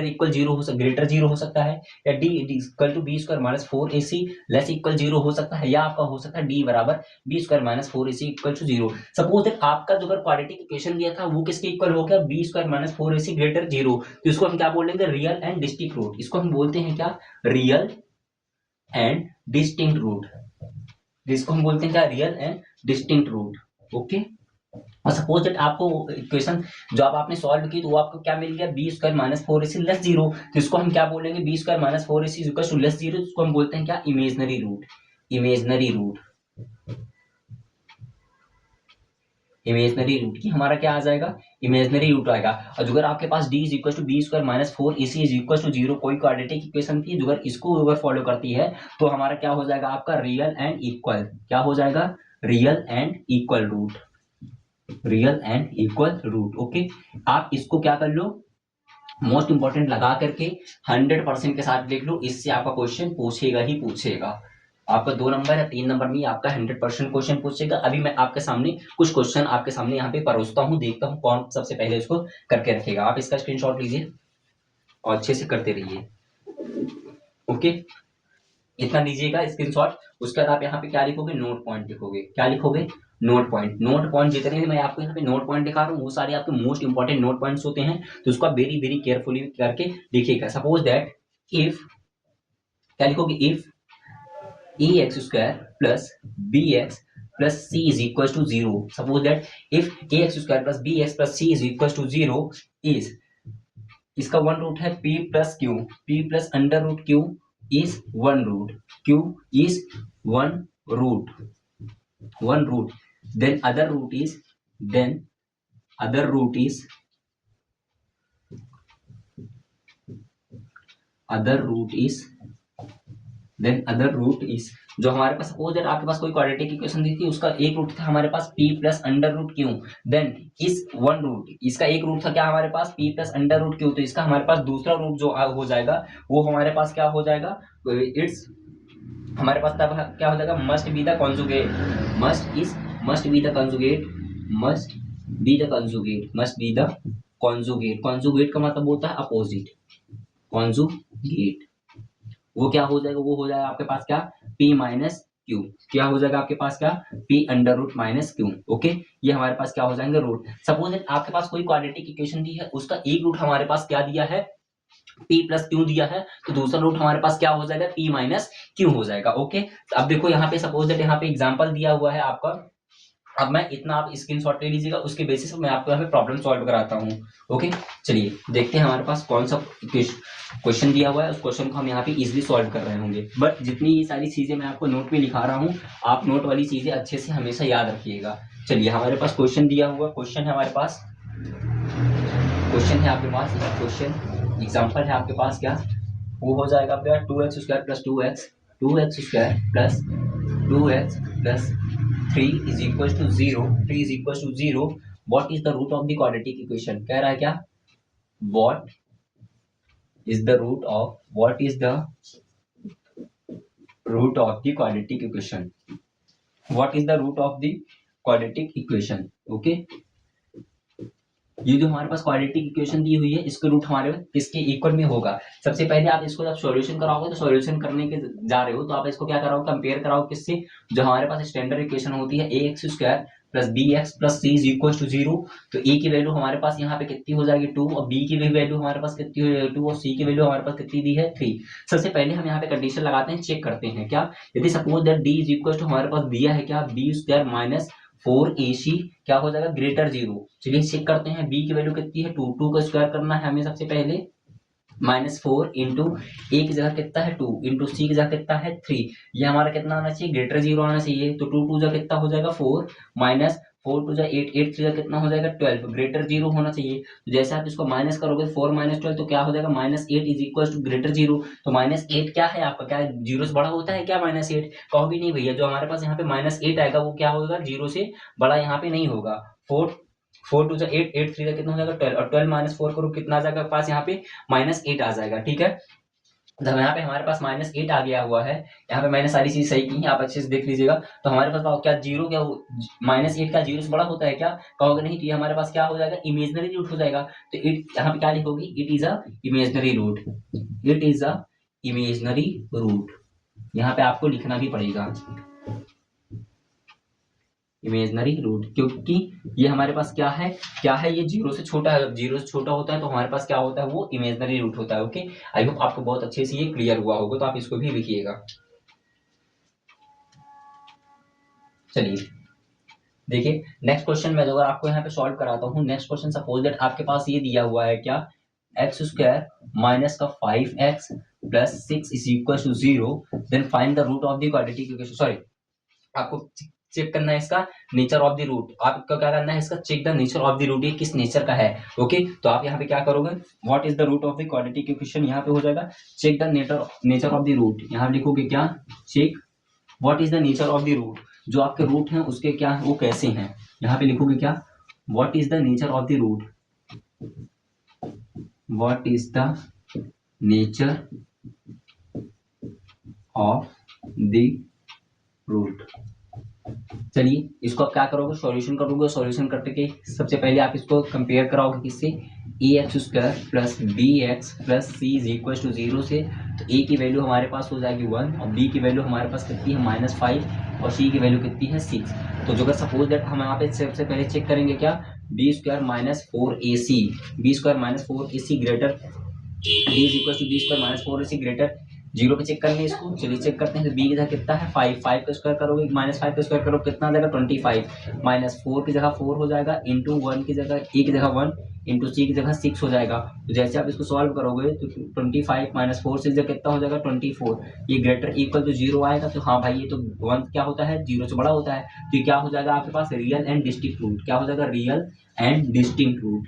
equal 0 हो सकता, ग्रेटर 0 हो सकता है, या d equal to b square minus 4ac less equal 0 हो सकता है, या आपका हो सकता है डी बराबर b square minus 4ac equal to 0। Suppose that आपका जो क्वाड्रेटिक इक्वेशन दिया था वो किसके इक्वल हो गया, B square minus 4ac greater 0। तो इसको हम क्या बोलेंगे, रियल एंड डिस्टिंक्ट रूट। इसको हम बोलते हैं क्या, रियल एंड डिस्टिंक्ट रूट, जिसको हम बोलते हैं क्या, real and distinct root. Okay, और सपोज दैट आपको इक्वेशन जो आपने सॉल्व की तो वो आपको क्या मिल गया B square minus 4ac less 0। तो इसको हम क्या बोलेंगे, b square minus 4ac equal to less 0, इसको हम बोलते हैं क्या, imaginary root. Imaginary root, imaginary root की हमारा क्या आ जाएगा, इमेजनरी रूट आएगा। और अगर आपके पास d is equal to b square minus 4ac is equal to 0 कोई क्वाड्रेटिक इक्वेशन थी, अगर इसको अगर फॉलो करती है तो हमारा क्या हो जाएगा, आपका रियल एंड इक्वल, क्या हो जाएगा, real and equal root, real and equal root. Okay, आप इसको क्या कर लो, मोस्ट इंपॉर्टेंट लगा करके 100% के साथ देख लो, इससे आपका क्वेश्चन पूछेगा ही पूछेगा। आपका 2 नंबर या 3 नंबर में आपका 100% क्वेश्चन पूछेगा। अभी मैं आपके सामने कुछ क्वेश्चन आपके सामने यहाँ पे परोसता हूँ, देखता हूँ कौन सबसे पहले इसको करके रखेगा। आप इसका स्क्रीनशॉट लीजिए और अच्छे से करते रहिए। ओके, इतना लीजिएगा स्क्रीनशॉट। उसके बाद आप यहाँ पे क्या लिखोगे, नोट पॉइंट लिखोगे। क्या लिखोगे, नोट पॉइंट। नोट पॉइंट जितने भी मैं आपको यहाँ पे नोट पॉइंट दिखा रहा हूँ वो सारे आपके मोस्ट इंपॉर्टेंट नोट पॉइंट्स होते हैं, तो उसको आप वेरी वेरी केयरफुली करके देखिएगा। सपोज दैट इफ, क्या लिखोगे, if a x square plus B x plus C is equal to 0। Suppose that if a x square plus B x plus C is equal to 0 is, इसका वन रूट है p plus q, p plus under root q is one root, q is one root, one root, then other root is, then other root is, other root is, then other root is, जो हमारे पास सपोज दैट आपके पास कोई क्वाड्रेटिक इक्वेशन दी थी, उसका एक रूट था हमारे पास p plus under root q, then इस वन रूट, इसका एक रूट था क्या हमारे पास p plus under root q, तो इसका हमारे पास दूसरा रूट जो हो जाएगा वो हमारे पास क्या हो जाएगा, इट्स, हमारे पास तब क्या हो जाएगा, must be the conjugate, must be the conjugate, must be the conjugate, must be the conjugate. Conjugate का मतलब होता है अपोजिट, कॉन्जुगेट। वो क्या हो जाएगा, वो हो जाएगा आपके पास क्या, p माइनस क्यू, क्या हो जाएगा आपके पास क्या, p under root minus q. Okay, ये हमारे पास क्या हो जाएंगे, रूट। सपोज आपके पास कोई क्वाड्रेटिक इक्वेशन दी है, उसका एक रूट हमारे पास क्या दिया है, p प्लस क्यू दिया है, तो दूसरा रूट हमारे पास क्या हो जाएगा, p माइनस क्यू हो जाएगा। ओके, अब देखो यहाँ पे सपोज दैट यहाँ पे एग्जांपल दिया हुआ है आपका, अब मैं इतना आप स्क्रीनशॉट ले लीजिएगा, उसके बेसिस पे मैं आपको यहाँ पे प्रॉब्लम सॉल्व कराता हूँ। ओके, चलिए देखते हैं हमारे पास कौन सा क्वेश्चन दिया हुआ है, उस क्वेश्चन को हम यहाँ पे इजिली सॉल्व कर रहे होंगे। बट जितनी ये सारी चीजें मैं आपको नोट पे लिखा रहा हूँ, आप नोट वाली चीजें अच्छे से हमेशा याद रखिएगा। चलिए हमारे पास क्वेश्चन दिया हुआ, क्वेश्चन है हमारे पास, क्वेश्चन है आपके पास, क्वेश्चन एग्जाम्पल है आपके पास, क्या वो हो जाएगा आपका 2x square plus 2x square plus 2x plus 3 is equal to 0, 3 is equal to 0, what is the root of the quadratic equation, कह रहा है क्या, what is the root of, what is the root of the quadratic equation, what is the root of the quadratic equation. Okay, ये जो हमारे पास क्वाड्रेटिक इक्वेशन दी हुई है, इसके रूट हमारे किसके इक्वल में होगा। सबसे पहले आप इसको जब सॉल्यूशन कराओगे, तो सॉल्यूशन करने के जा रहे हो तो आप इसको क्या कराओगे, कंपेयर कराओ किससे, जो हमारे पास स्टैंडर्ड इक्वेशन होती है A x square plus B x plus C is equal to 0। तो ए की वैल्यू हमारे पास यहाँ पे कितनी हो जाएगी 2, और बी की वैल्यू हमारे पास कितनी हो जाएगी 2, और सी की वैल्यू हमारे पास कितनी दी है 3। सबसे पहले हम यहाँ पे कंडीशन लगाते हैं, चेक करते हैं क्या, यदि suppose that d is equal to हमारे पास दिया है क्या, बी स्क्वायर माइनस 4ac क्या हो जाएगा, ग्रेटर 0। चलिए चेक करते हैं, b की वैल्यू कितनी है 2, 2 का स्क्वायर करना है हमें सबसे पहले, -4 इंटू ए की जगह कितना है 2 इंटू सी की जगह कितना है 3, ये हमारा कितना आना चाहिए, ग्रेटर 0 आना चाहिए। तो 2 2 जा कितना हो जाएगा 4, माइनस 4 2 जा 8, 8 3 जा कितना हो जाएगा 12, ग्रेटर 0 होना चाहिए। तो जैसे आप इसको माइनस करोगे 4 माइनस 12 तो क्या हो जाएगा, -8 इज इक्वल टू ग्रेटर 0। तो -8 क्या है आपका, क्या जीरो से बड़ा होता है क्या -8, कहोगे नहीं भैया, जो हमारे पास यहाँ पे -8 आएगा वो क्या होगा, जीरो से बड़ा यहाँ पे नहीं होगा। 4 2 जा 8, 8 3 जा कितना हो जाएगा 12, और 12 माइनस 4 करो कितना आ जाएगा पास यहाँ पे -8 आ जाएगा। ठीक है, जब यहाँ पे हमारे पास -8 आ गया हुआ है, यहाँ पे मैंने सारी चीज सही की है, आप अच्छे से देख लीजिएगा। तो हमारे पास क्या जीरो, क्या -8 का जीरो से बड़ा होता है क्या, कहोगे नहीं, तो ये हमारे पास क्या हो जाएगा, इमेजनरी रूट हो जाएगा। तो इट यहाँ पे क्या लिखोगी, it is a imaginary root, it is a imaginary root, यहाँ पे आपको लिखना भी पड़ेगा इमेजनरी रूट, क्योंकि ये हमारे पास क्या है, क्या है, ये जीरो से छोटा है। जब जीरो से छोटा होता है तो हमारे पास क्या होता है, वो इमेजनरी रूट होता है। ओके, आई होप आपको बहुत अच्छे से ये क्लियर हुआ होगा, तो आप इसको भी लिखिएगा। चलिए देखिए नेक्स्ट क्वेश्चन में अगर आपको यहाँ पे सॉल्व कराता हूँ। नेक्स्ट क्वेश्चन सपोज दैट आपके पास ये दिया हुआ है क्या, एक्स स्क्वायर माइनस का 5x plus 6 is equal to 0, then find the root of the quadratic equation. Sorry, आपको चेक करना है इसका नेचर ऑफ द रूट। आपको क्या करना है इसका check the nature of the root, ये किस नेचर का है। ओके, तो आप यहाँ पे क्या करोगे, what is the root of the quadratic equation, यहाँ पे हो जाएगा check the nature of the root. यहाँ लिखोगे क्या, check what is the nature of the root, जो आपके रूट हैं उसके क्या वो कैसे हैं। यहाँ पे लिखोगे क्या, what is the nature of the root, what is the nature of the root. चलिए इसको आप क्या करोगे, सॉल्यूशन करोगे। सॉल्यूशन करते के सबसे पहले आप इसको कंपेयर कराओगे किससे, A x square plus B x plus C is equal to 0 से। तो ए की वैल्यू हमारे पास हो जाएगी 1 और बी की वैल्यू हमारे पास कितनी है -5 और सी की वैल्यू कितनी है 6। तो जो सपोज दैट हम यहाँ पे सबसे पहले चेक करेंगे क्या, b square minus 4ac, b square minus 4ac greater, b is equal to b square minus 4ac greater 0 पे चेक करेंगे इसको। चलिए चेक करते हैं, तो बी की जगह कितना है 5, 5 का स्क्वायर करोगे -5 का स्क्वायर करोगे कितना आ जाएगा 25, माइनस 4 की जगह 4 हो जाएगा, इंटू 1 की जगह ए की जगह 1, इंटू सी की जगह 6 हो जाएगा। तो जैसे आप इसको सॉल्व करोगे तो 25 माइनस 4 से कितना हो जाएगा 24, ये ग्रेटर इक्वल टू 0 आएगा। तो हाँ भाई ये तो 1 क्या होता है 0 से बड़ा होता है। तो ये क्या हो जाएगा आपके पास रियल एंड डिस्टिंक्ट रूट, क्या हो जाएगा real and distinct root,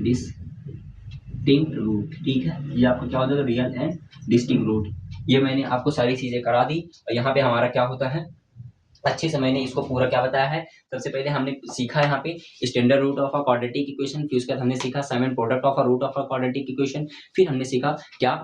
distinct root. ठीक है, ये आपको क्या हो जाएगा रियल एंड डिस्टिंक्ट रूट। ये मैंने आपको सारी चीजें करा दी और यहाँ पे हमारा क्या होता है अच्छे से मैंने इसको पूरा क्या बताया है। सबसे पहले हमने सीखा यहाँ पे standard root of a quadratic equation, फिर उसके बाद हमने सीखा sum and product of a root of a quadratic equation, फिर हमने सीखा क्या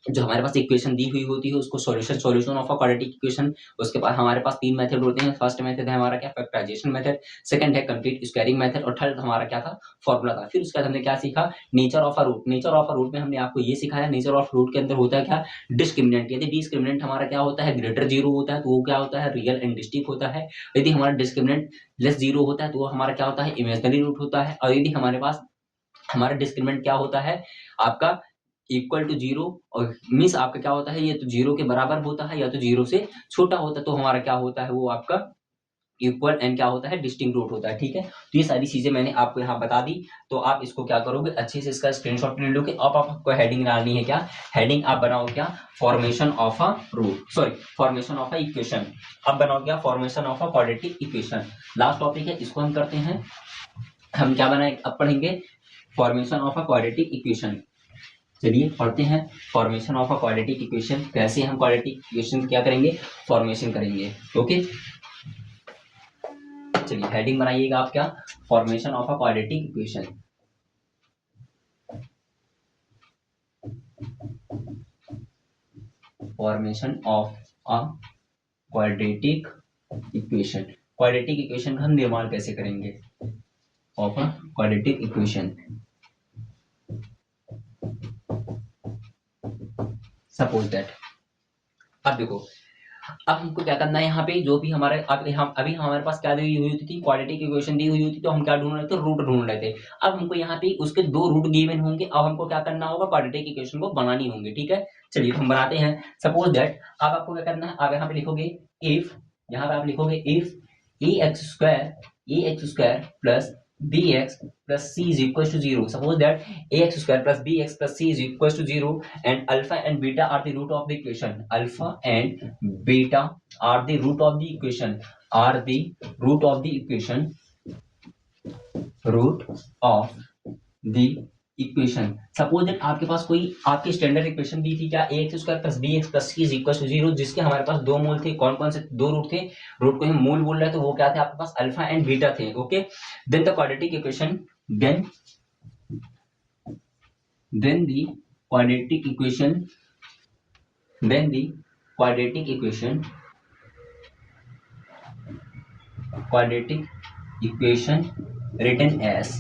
जो हमारे पास इक्वेशन दी हुई होती है उसको solution of a quadratic equation. उसके बाद हमारे पास 3 मेथड होते हैं। फर्स्ट मेथड है हमारा क्या फैक्टराइजेशन मेथड, सेकंड है कंप्लीट स्क्वायरिंग मेथड और थर्ड हमारा क्या था फॉर्मूला था। फिर उसके बाद हमने क्या सीखा nature of a root. Nature of a root में हमने आपको ये सिखाया नेचर ऑफ रूट के अंदर होता है क्या डिस्क्रिमिनेंट। यदि डिस्क्रिमिनेंट हमारा क्या होता है ग्रेटर 0 होता है तो वो क्या होता है रियल एंड डिस्टिंक्ट होता है। यदि हमारा डिस्क्रिमिनेंट लेस 0 होता है तो वो हमारा क्या होता है इमेजिनरी रूट होता है। और यदि हमारे पास हमारा डिस्क्रिमिनेंट क्या होता है आपका इक्वल टू 0 और मीन्स आपका क्या होता है ये तो 0 के बराबर होता है या तो 0 से छोटा होता है, तो हमारा क्या होता है वो आपका इक्वल एंड क्या होता है डिस्टिंक्ट रूट होता है। ठीक है, तो ये सारी चीजें मैंने आपको यहाँ बता दी। तो आप इसको क्या करोगे अच्छे से इसका स्क्रीनशॉट ले लोगे। अब आपको हेडिंग डालनी है क्या, हेडिंग आप बनाओ क्या formation of a root, sorry formation of a equation. अब बनाओ क्या formation of a quadratic equation. Last topic है इसको हम करते हैं, हम क्या बनाए अब पढ़ेंगे formation of a quadratic equation. चलिए पढ़ते हैं formation of a quadratic equation. कैसे हम क्वाड्रेटिक इक्वेशन क्या करेंगे फॉर्मेशन करेंगे। ओके, चलिए हेडिंग बनाइएगा आप क्या formation of a quadratic equation. Formation of a quadratic equation, quadratic equation का हम निर्माण कैसे करेंगे of a quadratic equation. Suppose that अब देखो, अब हमको क्या करना है यहाँ पे जो भी हमारे अब हम अभी हमारे पास क्या दी हुई होती थी क्वाड्रेटिक इक्वेशन दी हुई होती तो हम क्या ढूंढ रहे थे रूट ढूंढ रहे थे। अब हमको यहाँ पे उसके 2 रूट गिवन होंगे, अब हमको क्या करना होगा क्वाड्रेटिक इक्वेशन को बनानी होंगे। ठीक है, चलिए हम बनाते हैं। सपोज दैट अब आपको क्या करना है, आप यहाँ पे लिखोगे इफ, यहाँ पे आप लिखोगे if a x square plus B x plus C is equal to 0। Suppose that a x square plus B x plus C is equal to 0 and alpha and beta are the root of the equation, alpha and beta are the root of the equation, are the root of the equation, root of the equation. Suppose that आपके पास कोई आपकी स्टैंडर्ड इक्वेशन दी थी क्या A x square plus B x plus C is equal to 0, जिसके हमारे पास 2 मूल थे। कौन कौन से 2 रूट थे, रूट को हम मूल बोल रहे थे, वो क्या थे आपके पास अल्फा एंड बीटा थे। Okay, then the quadratic equation, then the quadratic equation, then the quadratic equation, quadratic equation written as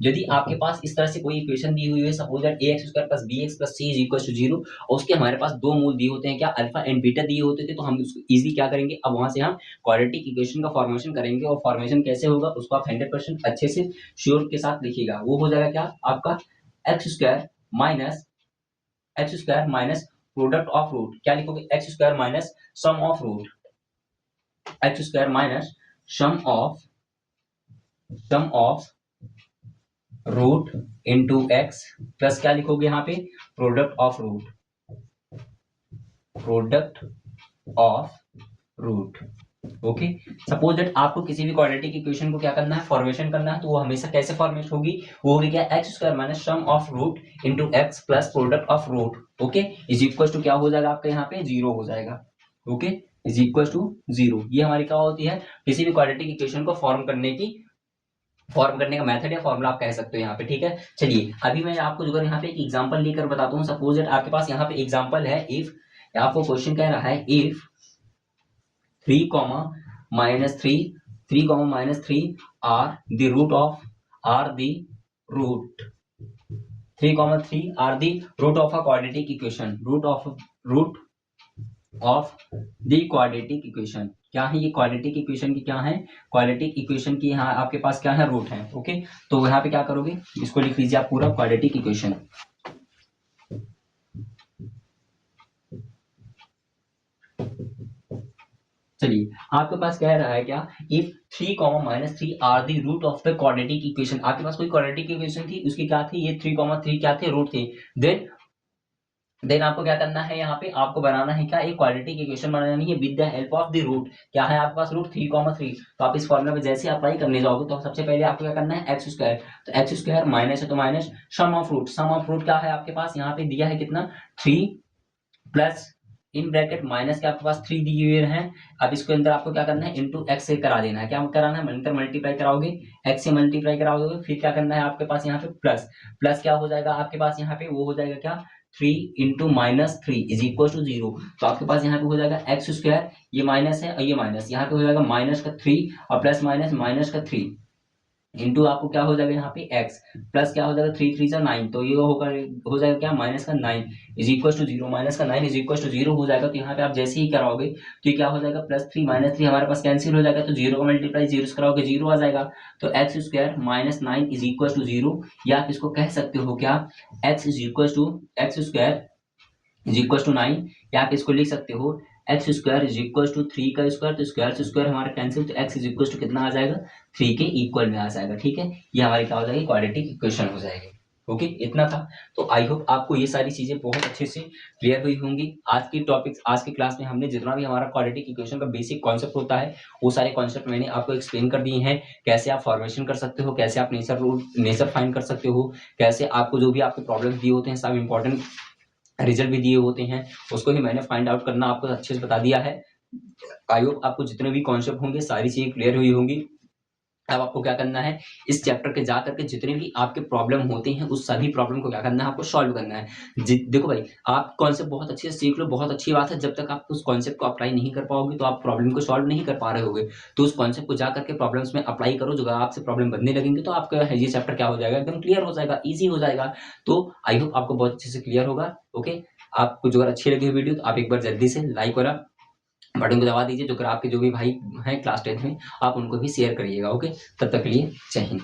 यदि आपके पास इस तरह से कोई इक्वेशन दी हुई है suppose that a x square plus B x plus C is equal to 0 और उसके हमारे पास 2 मूल दिए होते हैं क्या अल्फा एंड बीटा दिए होते थे, तो हम उसको इजीली क्या करेंगे अब वहां से हम क्वाड्रेटिक इक्वेशन का फॉर्मेशन करेंगे। और फॉर्मेशन कैसे होगा उसको आप 100% अच्छे से श्योर के साथ लिखिएगा। वो हो जाएगा क्या आपका x square minus product of root, क्या लिखोगे x square minus sum of root, x square minus sum of root into x plus क्या लिखोगे यहाँ पे product of root, product of root. Okay, suppose that आपको किसी भी क्वाड्रेटिक इक्वेशन को क्या करना है, फॉर्मेशन करना है, तो वो हमेशा कैसे फॉर्मेट होगी, वो होगी क्या, x square minus sum of root into x plus product of root. Okay, is equal to क्या हो जाएगा आपका यहाँ पे, जीरो हो जाएगा। Okay, is equal to zero. ये हमारी क्या होती है, किसी भी क्वाड्रेटिक इक्वेशन को फॉर्म करने का मेथड या फॉर्मूला आप कह सकते हो यहाँ पे। ठीक है, चलिए अभी मैं आपको जो यहाँ पे एक एग्जांपल लेकर बताता हूँ। सपोज दैट आपके पास यहाँ पे एग्जांपल है, इफ आपको क्वेश्चन कह रहा है if 3, minus 3 minus 3 are the root of 3, 3 are the root of a quadratic equation, root of the quadratic equation। क्या है ये क्वाड्रेटिक इक्वेशन की, क्या है क्वाड्रेटिक इक्वेशन की, यहाँ आपके पास क्या है, रूट है। ओके, तो यहाँ पे क्या करोगे, इसको लिख लीजिए आप पूरा क्वाड्रेटिक इक्वेशन। चलिए आपके पास कह रहा है क्या, if 3, minus 3 are the root of the quadratic equation. आपके पास कोई क्वाड्रेटिक इक्वेशन थी, उसकी क्या थी, ये 3, 3 क्या थे, रूट थे। देन आपको क्या करना है, यहाँ पे आपको बनाना है क्या, एक क्वाड्रेटिक इक्वेशन बनानी है with the help of the root. क्या है आपके पास, रूट 3, 3। तो आप इस फॉर्मूला में जैसे अप्लाई करने जाओगे तो सबसे पहले आपको क्या करना है, एक्स स्क्वायर। तो एक्स स्क्वायर माइनस है तो माइनस सम ऑफ रूट क्या है आपके पास, यहाँ पे दिया है कितना, 3 प्लस इन ब्रैकेट माइनस के आपके पास 3 दिए हुए हैं। अब इसके अंदर आपको क्या करना है, इंटू एक्स से करा देना है। क्या कराना है, अंदर मल्टीप्लाई कराओगे, एक्स से मल्टीप्लाई कराओगे, फिर क्या करना है आपके पास यहाँ पे प्लस क्या हो जाएगा आपके पास यहाँ पे, वो हो जाएगा क्या, 3 into minus 3 is equal to 0। तो आपके पास यहाँ पे हो जाएगा एक्स स्क्वायर, ये माइनस है और ये माइनस, यहाँ पे हो जाएगा माइनस का 3 और प्लस माइनस का 3 इंटू आपको क्या हो जाएगा यहाँ पे एक्स, प्लस क्या हो जाएगा 3 3 9, तो ये होगा, हो जाएगा क्या, माइनस का 9 इज इक्वल टू 0। माइनस का 9 इज इक्वल टू 0 हो जाएगा। तो यहाँ पे आप जैसे ही कराओगे तो ये क्या हो जाएगा, प्लस 3 माइनस 3 हमारे पास कैंसिल हो जाएगा, तो 0 का मल्टीप्लाई 0 से कराओगे 0 आ जाएगा। तो x square minus 9 is equal to 0, या आप इसको कह सकते हो क्या, x square is equal to 9, या आप इसको लिख सकते हो x square is equal to 3 का स्क्वायर, तो स्क्वायर से स्क्वायर हमारा कैंसिल, तो एक्स इज इक्वल टू कितना आ जाएगा, 3 के इक्वल में आ जाएगा। ठीक है, ये हमारी क्या हो जाएगी, क्वाड्रेटिक इक्वेशन हो जाएगी। ओके, इतना था। तो आई होप आपको ये सारी चीजें बहुत अच्छे से क्लियर हुई होंगी। आज की क्लास में हमने जितना भी हमारा क्वाड्रेटिक इक्वेशन का बेसिक कॉन्सेप्ट होता है, वो सारे कॉन्सेप्ट मैंने आपको एक्सप्लेन कर दिए हैं। कैसे आप फॉर्मेशन कर सकते हो, कैसे आप नेचर फाइंड कर सकते हो, कैसे आपको जो भी आपके प्रॉब्लम दिए होते हैं, सब इंपॉर्टेंट रिजल्ट भी दिए होते हैं, उसको भी मैंने फाइंड आउट करना आपको अच्छे से बता दिया है। आई होप आपको जितने भी कॉन्सेप्ट होंगे सारी चीजें क्लियर हुई होंगी। अब आपको क्या करना है, इस चैप्टर के जा करके जितने भी आपके प्रॉब्लम होते हैं उस सभी प्रॉब्लम को क्या करना है, आपको सॉल्व करना है। देखो भाई, आप कॉन्सेप्ट बहुत अच्छे से सीख लो, बहुत अच्छी बात है। जब तक आप उस कॉन्सेप्ट को अप्लाई नहीं कर पाओगे तो आप प्रॉब्लम को सॉल्व नहीं कर पा रहे होगे। तो उस कॉन्सेप्ट को जा करके प्रॉब्लम्स में अप्लाई करो, जो आपसे प्रॉब्लम बनने लगेंगे तो आपका ये चैप्टर क्या हो जाएगा, एकदम क्लियर हो जाएगा, ईजी हो जाएगा। तो आई होप आपको बहुत अच्छे से क्लियर होगा। ओके, आपको जो अगर अच्छी लगी वीडियो तो आप एक बार जल्दी से लाइक वाला बटन को दबा दीजिए। जो आपके जो भी भाई हैं क्लास 10 में, आप उनको भी शेयर करिएगा। ओके, तब तक के लिए जय हिंद।